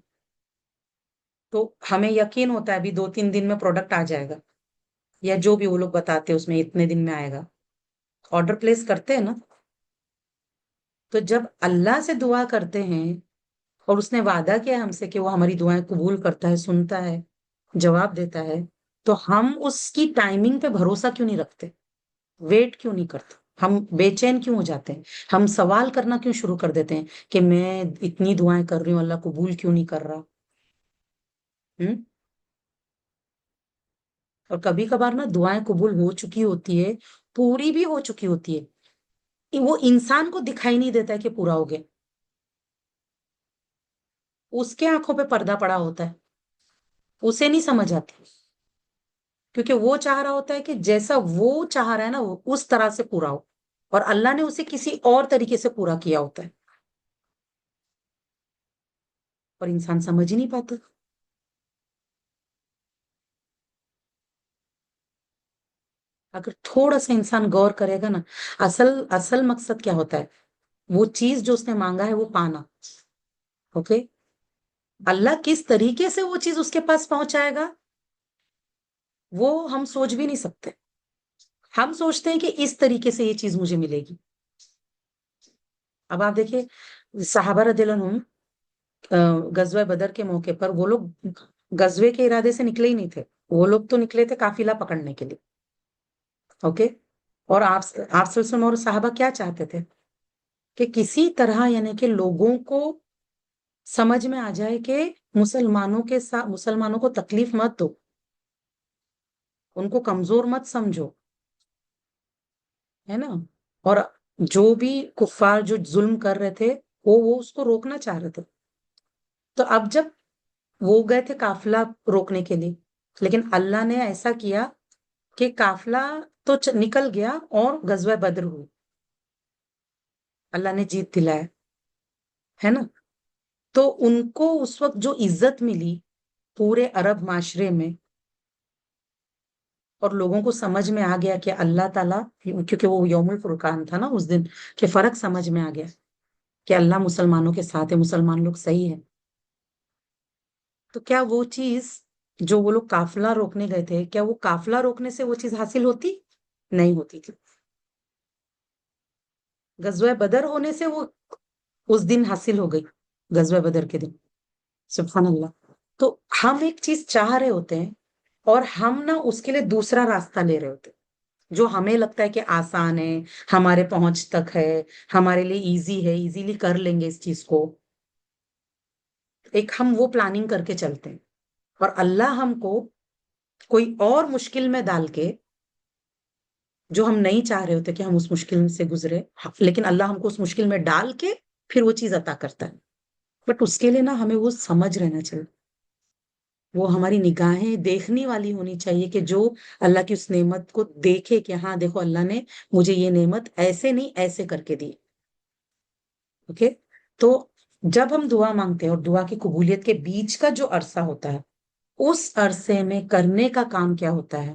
تو ہمیں یقین ہوتا ہے ابھی 2-3 دن میں پروڈکٹ آ جائے گا، یا جو بھی وہ لوگ بتاتے ہیں اس میں اتنے دن میں آئے گا. آرڈر پلیس کرتے ہیں نا. تو جب اللہ سے دعا کرتے ہیں اور اس نے وعدہ کیا ہم سے کہ وہ ہماری دعائیں قبول کرتا ہے، سنتا ہے، جواب دیتا ہے، تو ہم اس کی ٹائمنگ پہ بھروسہ کیوں نہیں رکھتے؟ ویٹ کیوں نہیں کرتے؟ ہم بے چین کیوں ہو جاتے ہیں؟ ہم سوال کرنا کیوں شروع کر دیتے ہیں کہ میں اتنی دعائیں کر رہی ہوں، اللہ قبول کیوں نہیں کر رہا؟ اور کبھی کبھار نا دعائیں قبول ہو چکی ہوتی ہے، پوری بھی ہو چکی ہوتی ہے، وہ انسان کو دکھائی نہیں دیتا ہے کہ پورا ہو گیا، اس کے آنکھوں پہ پردہ پڑا ہوتا ہے، اسے نہیں سمجھ آتی، کیونکہ وہ چاہ رہا ہوتا ہے کہ جیسا وہ چاہ رہا ہے نا وہ اس طرح سے پورا ہو، اور اللہ نے اسے کسی اور طریقے سے پورا کیا ہوتا ہے، اور انسان سمجھ ہی نہیں پاتا. اگر تھوڑا سا انسان غور کرے گا نا، اصل اصل مقصد کیا ہوتا ہے؟ وہ چیز جو اس نے مانگا ہے وہ پانا. اوکے، اللہ کس طریقے سے وہ چیز اس کے پاس پہنچائے گا وہ ہم سوچ بھی نہیں سکتے. ہم سوچتے ہیں کہ اس طریقے سے یہ چیز مجھے ملے گی. اب آپ دیکھیے صحابہ رضی اللہ عنہم غزوہ بدر کے موقع پر وہ لوگ غزوے کے ارادے سے نکلے ہی نہیں تھے، وہ لوگ تو نکلے تھے قافلہ پکڑنے کے لیے. اوکے، اور آپ صلی اللہ علیہ وسلم اور صحابہ کیا چاہتے تھے؟ کہ کسی طرح یعنی کہ لوگوں کو سمجھ میں آ جائے کہ مسلمانوں کے ساتھ، مسلمانوں کو تکلیف مت دو، ان کو کمزور مت سمجھو، ہے نا. اور جو بھی کفار جو ظلم کر رہے تھے وہ اس کو روکنا چاہ رہے تھے. تو اب جب وہ گئے تھے قافلہ روکنے کے لیے، لیکن اللہ نے ایسا کیا کہ قافلہ تو نکل گیا اور غزوہ بدر ہوئی، اللہ نے جیت دلایا، ہے نا. تو ان کو اس وقت جو عزت ملی پورے عرب معاشرے میں، اور لوگوں کو سمجھ میں آ گیا کہ اللہ تعالیٰ، کیونکہ وہ یوم الفرقان تھا نا اس دن، کہ فرق سمجھ میں آ گیا کہ اللہ مسلمانوں کے ساتھ ہے، مسلمان لوگ صحیح ہے. تو کیا وہ چیز جو وہ لوگ قافلہ روکنے گئے تھے، کیا وہ قافلہ روکنے سے وہ چیز حاصل ہوتی؟ نہیں ہوتی تھی. غزوہ بدر ہونے سے وہ اس دن حاصل ہو گئی، غزوہ بدر کے دن. سبحان اللہ. تو ہم ایک چیز چاہ رہے ہوتے ہیں اور ہم نا اس کے لیے دوسرا راستہ لے رہے ہوتے ہیں جو ہمیں لگتا ہے کہ آسان ہے، ہمارے پہنچ تک ہے، ہمارے لیے ایزی ہے، ایزیلی کر لیں گے اس چیز کو. ایک ہم وہ پلاننگ کر کے چلتے ہیں، اور اللہ ہم کو کوئی اور مشکل میں ڈال کے، جو ہم نہیں چاہ رہے ہوتے کہ ہم اس مشکل سے گزرے، لیکن اللہ ہم کو اس مشکل میں ڈال کے پھر وہ چیز عطا کرتا ہے. بٹ اس کے لیے نا ہمیں وہ سمجھ رہنا چاہیے، وہ ہماری نگاہیں دیکھنے والی ہونی چاہیے کہ جو اللہ کی اس نعمت کو دیکھے کہ ہاں دیکھو اللہ نے مجھے یہ نعمت ایسے نہیں ایسے کر کے دی. اوکے. تو جب ہم دعا مانگتے ہیں اور دعا کی قبولیت کے بیچ کا جو عرصہ ہوتا ہے، اس عرصے میں کرنے کا کام کیا ہوتا ہے؟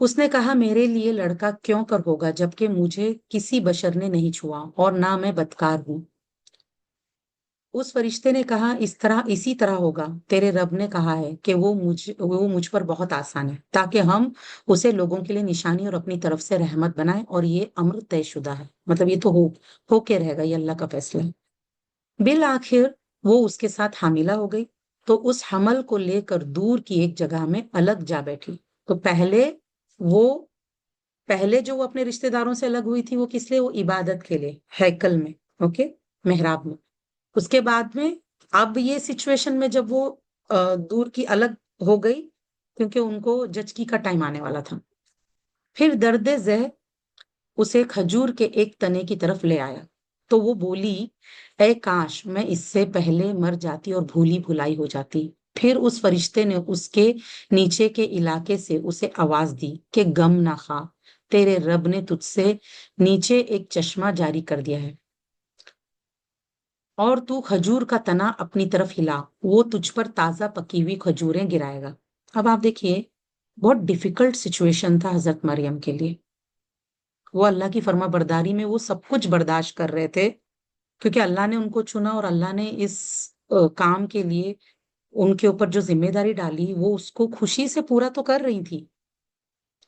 اس نے کہا میرے لیے لڑکا کیوں کر ہوگا جبکہ مجھے کسی بشر نے نہیں چھوا اور نہ میں بدکار ہوں۔ اس فرشتے نے کہا اسی طرح ہوگا، تیرے رب نے کہا ہے کہ وہ مجھ پر بہت آسان ہے تاکہ ہم اسے لوگوں کے لیے نشانی اور اپنی طرف سے رحمت بنائیں، اور یہ امر طے شدہ ہے، مطلب یہ تو ہو کے رہے گا، یہ اللہ کا فیصلہ ہے۔ بالآخر وہ اس کے ساتھ حاملہ ہو گئی تو اس حمل کو لے کر دور کی ایک جگہ میں الگ جا بیٹھی۔ تو وہ پہلے جو وہ اپنے رشتے داروں سے الگ ہوئی تھی وہ کس لیے؟ وہ عبادت کے لیے، ہیکل میں، اوکے، محراب میں۔ اس کے بعد میں اب یہ سچویشن میں جب وہ دور کی الگ ہو گئی کیونکہ ان کو جچکی کا ٹائم آنے والا تھا، پھر درد ذہ اسے کھجور کے ایک تنے کی طرف لے آیا تو وہ بولی اے کاش میں اس سے پہلے مر جاتی اور بھولی بھلائی ہو جاتی۔ پھر اس فرشتے نے اس کے نیچے کے علاقے سے اسے آواز دی کہ غم نہ خا، تیرے رب نے تجھ سے نیچے ایک چشمہ جاری کر دیا ہے اور تو کھجور کا تنا اپنی طرف ہلا، وہ تجھ پر تازہ پکی ہوئی کھجوریں گرائے گا۔ اب آپ دیکھیے بہت ڈیفیکلٹ سچویشن تھا حضرت مریم کے لیے، وہ اللہ کی فرما برداری میں وہ سب کچھ برداشت کر رہے تھے کیونکہ اللہ نے ان کو چنا اور اللہ نے اس کام کے لیے ان کے اوپر جو ذمہ داری ڈالی وہ اس کو خوشی سے پورا تو کر رہی تھی،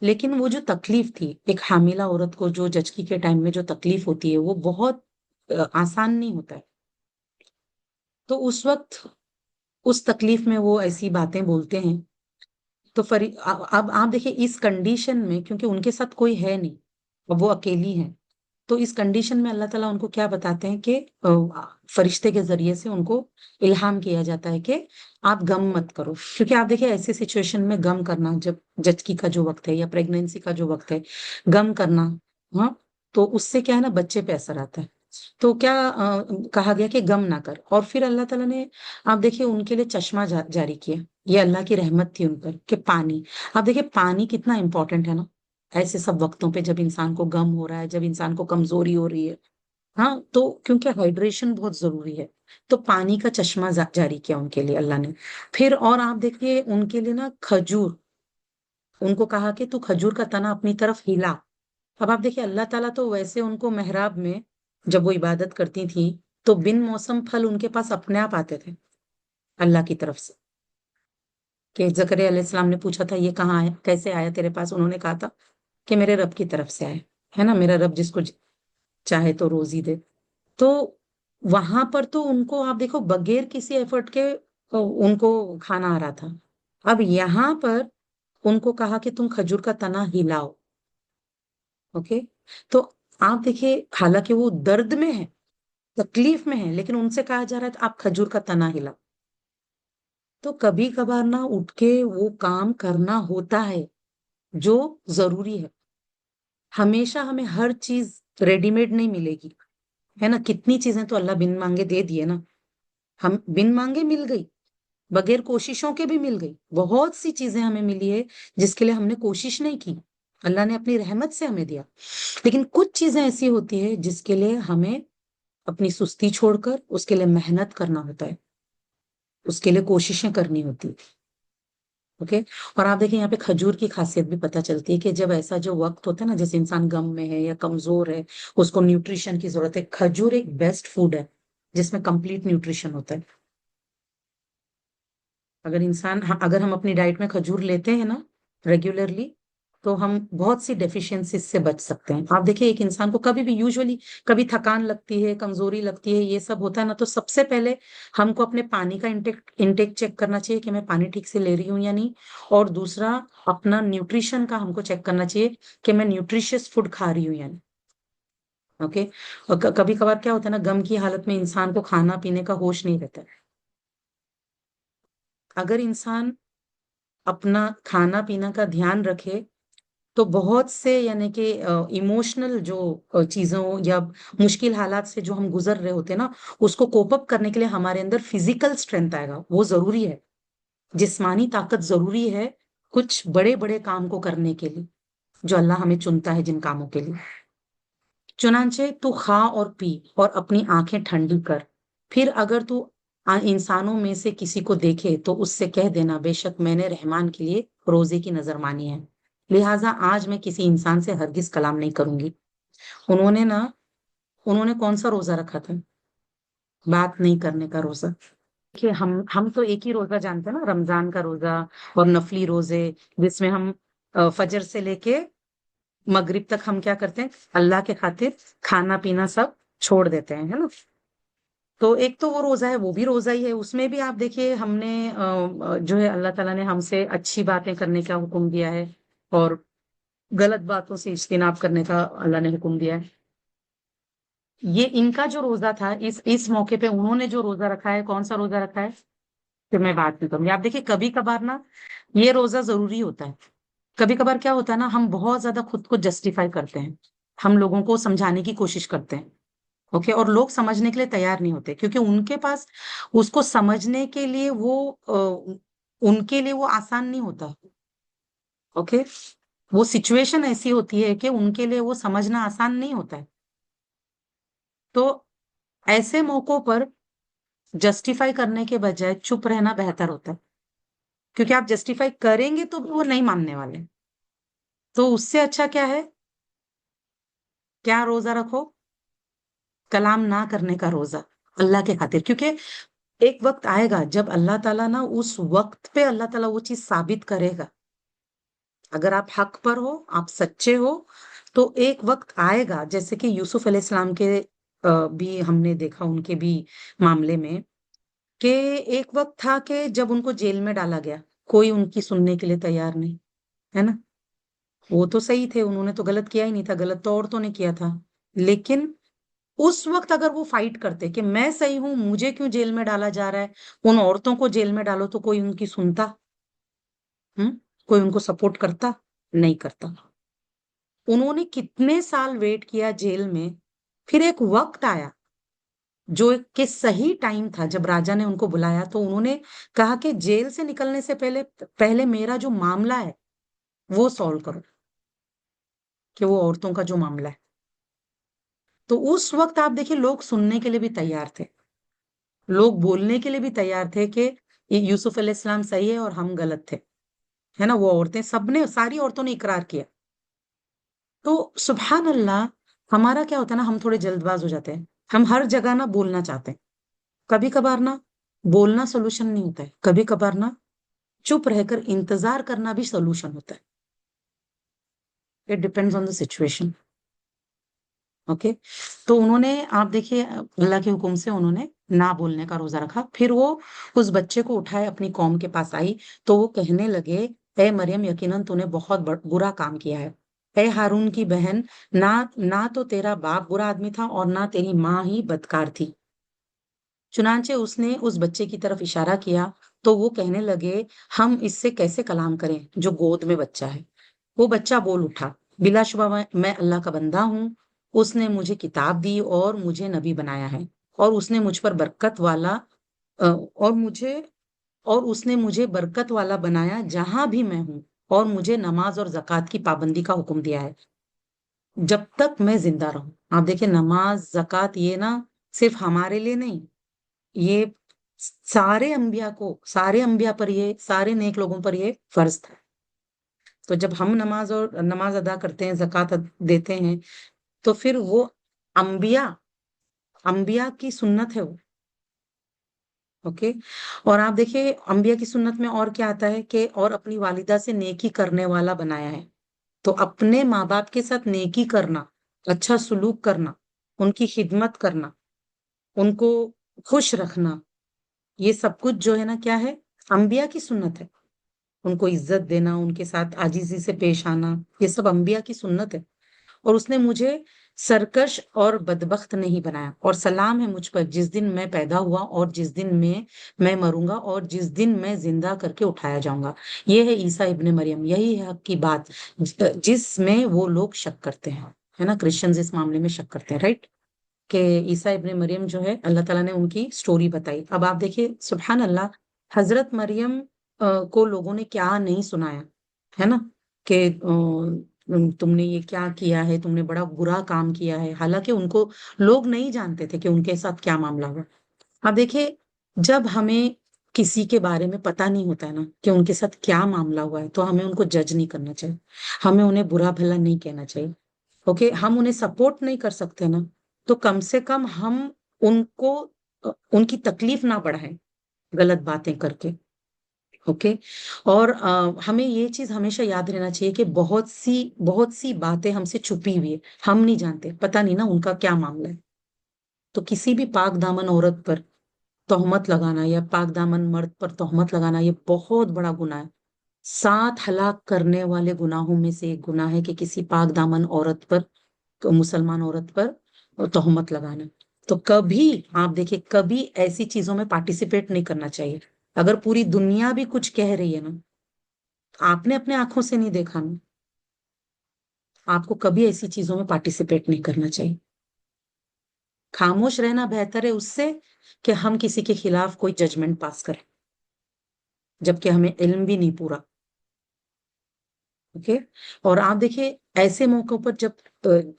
لیکن وہ جو تکلیف تھی ایک حاملہ عورت کو، جو جچکی کے ٹائم میں جو تکلیف ہوتی ہے وہ بہت آسان نہیں ہوتا ہے۔ تو اس وقت اس تکلیف میں وہ ایسی باتیں بولتے ہیں تو اب آپ دیکھیں اس کنڈیشن میں کیونکہ ان کے ساتھ کوئی ہے نہیں، اب وہ اکیلی ہیں، تو اس کنڈیشن میں اللہ تعالیٰ ان کو کیا بتاتے ہیں کہ فرشتے کے ذریعے سے ان کو الہام کیا جاتا ہے کہ آپ غم مت کرو، کیونکہ آپ دیکھیں ایسی سچویشن میں غم کرنا، جب جچکی کا جو وقت ہے یا پریگنینسی کا جو وقت ہے، غم کرنا، ہاں، تو اس سے کیا ہے نا بچے پہ اثر آتا ہے۔ تو کیا کہا گیا کہ غم نہ کر، اور پھر اللہ تعالیٰ نے آپ دیکھیں ان کے لیے چشمہ جاری کیا، یہ اللہ کی رحمت تھی ان پر کہ پانی، آپ دیکھیں پانی کتنا امپورٹنٹ ہے نا ایسے سب وقتوں پہ جب انسان کو غم ہو رہا ہے، جب انسان کو کمزوری ہو رہی ہے، ہاں، تو کیونکہ ہائیڈریشن بہت ضروری ہے، تو پانی کا چشمہ جاری کیا ان کے لیے اللہ نے۔ پھر اور آپ دیکھیے ان کے لیے نا کھجور، ان کو کہا کہ تو کھجور کا تنا اپنی طرف ہلا۔ اب آپ دیکھیے اللہ تعالیٰ تو ویسے ان کو محراب میں جب وہ عبادت کرتی تھی تو بن موسم پھل ان کے پاس اپنے آپ آتے تھے اللہ کی طرف سے، کہ زکریا علیہ السلام نے پوچھا تھا یہ کہاں آیا، کیسے آیا تیرے پاس، انہوں نے کہا تھا کہ میرے رب کی طرف سے آئے، ہے نا، میرا رب جس کو چاہے تو روزی دے۔ تو وہاں پر تو ان کو آپ دیکھو بغیر کسی ایفرٹ کے ان کو کھانا آ رہا تھا۔ اب یہاں پر ان کو کہا کہ تم کھجور کا تنا ہلاؤ، اوکے، تو آپ دیکھیے حالانکہ وہ درد میں ہے، تکلیف میں ہے، لیکن ان سے کہا جا رہا ہے آپ کھجور کا تنا ہلاؤ۔ تو کبھی کبھار نہ اٹھ کے وہ کام کرنا ہوتا ہے جو ضروری ہے، ہمیشہ ہمیں ہر چیز ریڈی میڈ نہیں ملے گی، ہے نا، کتنی چیزیں تو اللہ بن مانگے دے دیے نا، ہم بن مانگے مل گئی، بغیر کوششوں کے بھی مل گئی، بہت سی چیزیں ہمیں ملی ہے جس کے لیے ہم نے کوشش نہیں کی، اللہ نے اپنی رحمت سے ہمیں دیا، لیکن کچھ چیزیں ایسی ہوتی ہے جس کے لیے ہمیں اپنی سستی چھوڑ کر اس کے لیے محنت کرنا ہوتا ہے، اس کے لیے کوششیں کرنی ہوتی ہے، اوکے۔ اور آپ دیکھیں یہاں پہ کھجور کی خاصیت بھی پتہ چلتی ہے کہ جب ایسا جو وقت ہوتا ہے نا جیسے انسان غم میں ہے یا کمزور ہے، اس کو نیوٹریشن کی ضرورت ہے، کھجور ایک بیسٹ فوڈ ہے جس میں کمپلیٹ نیوٹریشن ہوتا ہے۔ اگر ہم اپنی ڈائٹ میں کھجور لیتے ہیں نا ریگولرلی تو ہم بہت سی ڈیفیشنسیز سے بچ سکتے ہیں۔ آپ دیکھیں ایک انسان کو کبھی بھی یوزولی کبھی تھکان لگتی ہے، کمزوری لگتی ہے، یہ سب ہوتا ہے نا، تو سب سے پہلے ہم کو اپنے پانی کا انٹیک چیک کرنا چاہیے کہ میں پانی ٹھیک سے لے رہی ہوں یا نہیں، اور دوسرا اپنا نیوٹریشن کا ہم کو چیک کرنا چاہیے کہ میں نیوٹریشس فوڈ کھا رہی ہوں یا نہیں، اوکے۔ اور کبھی کبھار کیا ہوتا ہے نا غم کی حالت میں انسان کو کھانا پینے کا ہوش نہیں رہتا ہے، اگر انسان اپنا کھانا پینا کا دھیان رکھے تو بہت سے یعنی کہ ایموشنل جو چیزوں یا مشکل حالات سے جو ہم گزر رہے ہوتے ہیں نا اس کو کوپ اپ کرنے کے لیے ہمارے اندر فزیکل اسٹرینتھ آئے گا، وہ ضروری ہے، جسمانی طاقت ضروری ہے کچھ بڑے بڑے کام کو کرنے کے لیے جو اللہ ہمیں چنتا ہے جن کاموں کے لیے۔ چنانچہ تو کھا اور پی اور اپنی آنکھیں ٹھنڈی کر، پھر اگر تو انسانوں میں سے کسی کو دیکھے تو اس سے کہہ دینا بے شک میں نے رحمان کے لیے روزے کی نظر مانی ہے، لہٰذا آج میں کسی انسان سے ہرگز کلام نہیں کروں گی۔ انہوں نے کون سا روزہ رکھا تھا؟ بات نہیں کرنے کا روزہ۔ کہ ہم تو ایک ہی روزہ جانتے ہیں نا، رمضان کا روزہ اور نفلی روزے، جس میں ہم فجر سے لے کے مغرب تک ہم کیا کرتے ہیں، اللہ کے خاطر کھانا پینا سب چھوڑ دیتے ہیں، ہے نا۔ تو ایک تو وہ روزہ ہے، وہ بھی روزہ ہی ہے، اس میں بھی آپ دیکھیے ہم نے جو ہے اللہ تعالیٰ نے ہم سے اچھی باتیں کرنے کا حکم دیا ہے اور غلط باتوں سے اجتناب کرنے کا اللہ نے حکم دیا ہے۔ یہ ان کا جو روزہ تھا، اس موقع پہ انہوں نے جو روزہ رکھا ہے، کون سا روزہ رکھا ہے؟ پھر میں بات نہیں کروں گی۔ آپ دیکھیے کبھی کبھار نا یہ روزہ ضروری ہوتا ہے۔ کبھی کبھار کیا ہوتا ہے نا، ہم بہت زیادہ خود کو جسٹیفائی کرتے ہیں، ہم لوگوں کو سمجھانے کی کوشش کرتے ہیں، اوکے، اور لوگ سمجھنے کے لیے تیار نہیں ہوتے، کیونکہ ان کے پاس اس کو سمجھنے کے لیے ان کے لیے وہ آسان نہیں ہوتا، اوکے، وہ سچویشن ایسی ہوتی ہے کہ ان کے لیے وہ سمجھنا آسان نہیں ہوتا ہے۔ تو ایسے موقعوں پر جسٹیفائی کرنے کے بجائے چپ رہنا بہتر ہوتا ہے، کیونکہ آپ جسٹیفائی کریں گے تو وہ نہیں ماننے والے۔ تو اس سے اچھا کیا ہے، کیا روزہ رکھو، کلام نہ کرنے کا روزہ، اللہ کے خاطر، کیونکہ ایک وقت آئے گا جب اللہ تعالیٰ نا اس وقت پہ اللہ تعالیٰ وہ چیز ثابت کرے گا۔ اگر آپ حق پر ہو، آپ سچے ہو، تو ایک وقت آئے گا، جیسے کہ یوسف علیہ السلام کے بھی ہم نے دیکھا ان کے بھی معاملے میں، کہ ایک وقت تھا کہ جب ان کو جیل میں ڈالا گیا، کوئی ان کی سننے کے لیے تیار نہیں، ہے نا۔ وہ تو صحیح تھے، انہوں نے تو غلط کیا ہی نہیں تھا، غلط تو عورتوں نے کیا تھا، لیکن اس وقت اگر وہ فائٹ کرتے کہ میں صحیح ہوں، مجھے کیوں جیل میں ڈالا جا رہا ہے، ان عورتوں کو جیل میں ڈالو، تو کوئی ان کی سنتا؟ کوئی ان کو سپورٹ کرتا؟ نہیں کرتا۔ انہوں نے کتنے سال ویٹ کیا جیل میں، پھر ایک وقت آیا جو کہ صحیح ٹائم تھا، جب راجا نے ان کو بلایا تو انہوں نے کہا کہ جیل سے نکلنے سے پہلے میرا جو معاملہ ہے وہ سالو کرو، کہ وہ عورتوں کا جو معاملہ ہے۔ تو اس وقت آپ دیکھیں لوگ سننے کے لیے بھی تیار تھے، لوگ بولنے کے لیے بھی تیار تھے کہ یہ یوسف علیہ السلام صحیح ہے اور ہم غلط تھے، ہے نا۔ وہ عورتیں سب نے، ساری عورتوں نے اقرار کیا۔ تو سبحان اللہ، ہمارا کیا ہوتا ہے نا، ہم تھوڑے جلد باز ہو جاتے ہیں، ہم ہر جگہ نا بولنا چاہتے ہیں۔ کبھی کبھار نا بولنا سولوشن نہیں ہوتا ہے، کبھی کبھار نا چپ رہ کر انتظار کرنا بھی سولوشن ہوتا ہے۔ It depends on the situation, okay. تو انہوں نے، آپ دیکھیے اللہ کے حکم سے انہوں نے نہ بولنے کا روزہ رکھا۔ پھر وہ اس بچے کو اٹھائے، اپنی قوم کے پاس آئی تو وہ کہنے لگے، اے مریم، یقیناً تو نے بہت برا کام کیا ہے، اے ہارون کی بہن، نہ تو تیرا باپ برا آدمی تھا اور نہ تیری ماں ہی بدکار تھی۔ چنانچہ اس نے اس بچے کی طرف اشارہ کیا تو وہ کہنے لگے، ہم اس سے کیسے کلام کریں جو گود میں بچہ ہے۔ وہ بچہ بول اٹھا، بلا شبہ میں اللہ کا بندہ ہوں، اس نے مجھے کتاب دی اور مجھے نبی بنایا ہے، اور اس نے مجھ پر برکت والا اور اس نے مجھے برکت والا بنایا جہاں بھی میں ہوں، اور مجھے نماز اور زکوٰۃ کی پابندی کا حکم دیا ہے جب تک میں زندہ رہوں۔ آپ دیکھیں نماز زکوٰۃ یہ نا صرف ہمارے لیے نہیں، یہ سارے انبیاء پر، یہ سارے نیک لوگوں پر یہ فرض تھا۔ تو جب ہم نماز ادا کرتے ہیں، زکوٰۃ دیتے ہیں، تو پھر وہ انبیاء کی سنت ہے وہ، اوکے۔ اور آپ دیکھیں انبیاء کی سنت میں اور کیا آتا ہے کہ اور اپنی والدہ سے نیکی کرنے والا بنایا ہے۔ تو اپنے ماں باپ کے ساتھ نیکی کرنا، اچھا سلوک کرنا، ان کی خدمت کرنا، ان کو خوش رکھنا، یہ سب کچھ جو ہے نا کیا ہے، انبیاء کی سنت ہے۔ ان کو عزت دینا، ان کے ساتھ عاجزی سے پیش آنا، یہ سب انبیاء کی سنت ہے۔ اور اس نے مجھے سرکش اور بدبخت نہیں بنایا، اور سلام ہے مجھ پر جس دن میں پیدا ہوا اور جس دن میں مروں گا اور جس دن میں زندہ کر کے اٹھایا جاؤں گا۔ یہ ہے عیسیٰ ابن مریم، یہی ہے حق کی بات جس میں وہ لوگ شک کرتے ہیں، ہے نا۔ کرسچنز اس معاملے میں شک کرتے ہیں، رائٹ، کہ عیسیٰ ابن مریم جو ہے اللہ تعالیٰ نے ان کی سٹوری بتائی۔ اب آپ دیکھیے سبحان اللہ، حضرت مریم کو لوگوں نے کیا نہیں سنایا، ہے نا، کہ تم نے یہ کیا کیا ہے، تم نے بڑا برا کام کیا ہے، حالانکہ ان کو لوگ نہیں جانتے تھے کہ ان کے ساتھ کیا معاملہ ہوا۔ اب دیکھیے جب ہمیں کسی کے بارے میں پتا نہیں ہوتا ہے نا کہ ان کے ساتھ کیا معاملہ ہوا ہے، تو ہمیں ان کو جج نہیں کرنا چاہیے، ہمیں انہیں برا بھلا نہیں کہنا چاہیے. اوکے، ہم انہیں سپورٹ نہیں کر سکتے نا، تو کم سے کم ہم ان کو ان کی تکلیف نہ بڑھائیں غلط باتیں کر کے. اوکے. اور ہمیں یہ چیز ہمیشہ یاد رہنا چاہیے کہ بہت سی باتیں ہم سے چھپی ہوئی ہے، ہم نہیں جانتے، پتہ نہیں نا ان کا کیا معاملہ ہے. تو کسی بھی پاک دامن عورت پر تہمت لگانا یا پاک دامن مرد پر تہمت لگانا یہ بہت بڑا گناہ ہے. 7 ہلاک کرنے والے گناہوں میں سے ایک گناہ ہے کہ کسی پاک دامن عورت پر، مسلمان عورت پر تہمت لگانا. تو کبھی آپ دیکھیں، کبھی ایسی چیزوں میں پارٹیسپیٹ نہیں کرنا چاہیے. اگر پوری دنیا بھی کچھ کہہ رہی ہے نا، آپ نے اپنے آنکھوں سے نہیں دیکھا نا، آپ کو کبھی ایسی چیزوں میں پارٹیسپیٹ نہیں کرنا چاہیے. خاموش رہنا بہتر ہے اس سے کہ ہم کسی کے خلاف کوئی ججمنٹ پاس کریں جبکہ ہمیں علم بھی نہیں پورا. اوکے. اور آپ دیکھیں ایسے موقعوں پر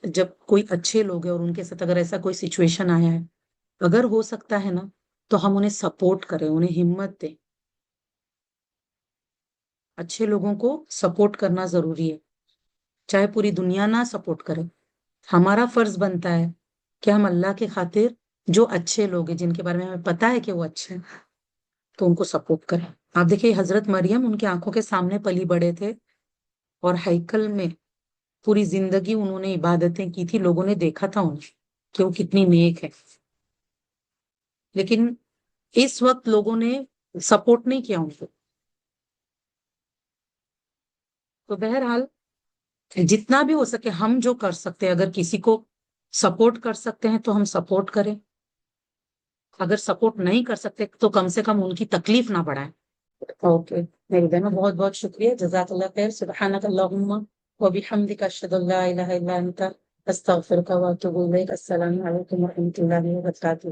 جب کوئی اچھے لوگ ہیں اور ان کے ساتھ اگر ایسا کوئی سچویشن آیا ہے، اگر ہو سکتا ہے نا تو ہم انہیں سپورٹ کریں، انہیں ہمت دیں. اچھے لوگوں کو سپورٹ کرنا ضروری ہے، چاہے پوری دنیا نہ سپورٹ کرے. ہمارا فرض بنتا ہے کہ ہم اللہ کے خاطر جو اچھے لوگ ہیں، جن کے بارے میں ہمیں پتا ہے کہ وہ اچھے ہیں، تو ان کو سپورٹ کریں. آپ دیکھیں حضرت مریم ان کی آنکھوں کے سامنے پلی بڑے تھے، اور ہیکل میں پوری زندگی انہوں نے عبادتیں کی تھی، لوگوں نے دیکھا تھا انہیں کہ وہ کتنی نیک ہے. لیکن اس وقت لوگوں نے سپورٹ نہیں کیا ان کو. تو بہرحال جتنا بھی ہو سکے ہم جو کر سکتے ہیں، اگر کسی کو سپورٹ کر سکتے ہیں تو ہم سپورٹ کریں. اگر سپورٹ نہیں کر سکتے تو کم سے کم ان کی تکلیف نہ بڑھائیں. اوکے میری بہنوں، بہت بہت شکریہ، جزاک اللہ خیر. سبحانک اللہم وبحمدک، اشہد ان لا الہ الا انت، استغفرک واتوب الیک. السلام علیکم ورحمۃ اللہ وبرکاتہ.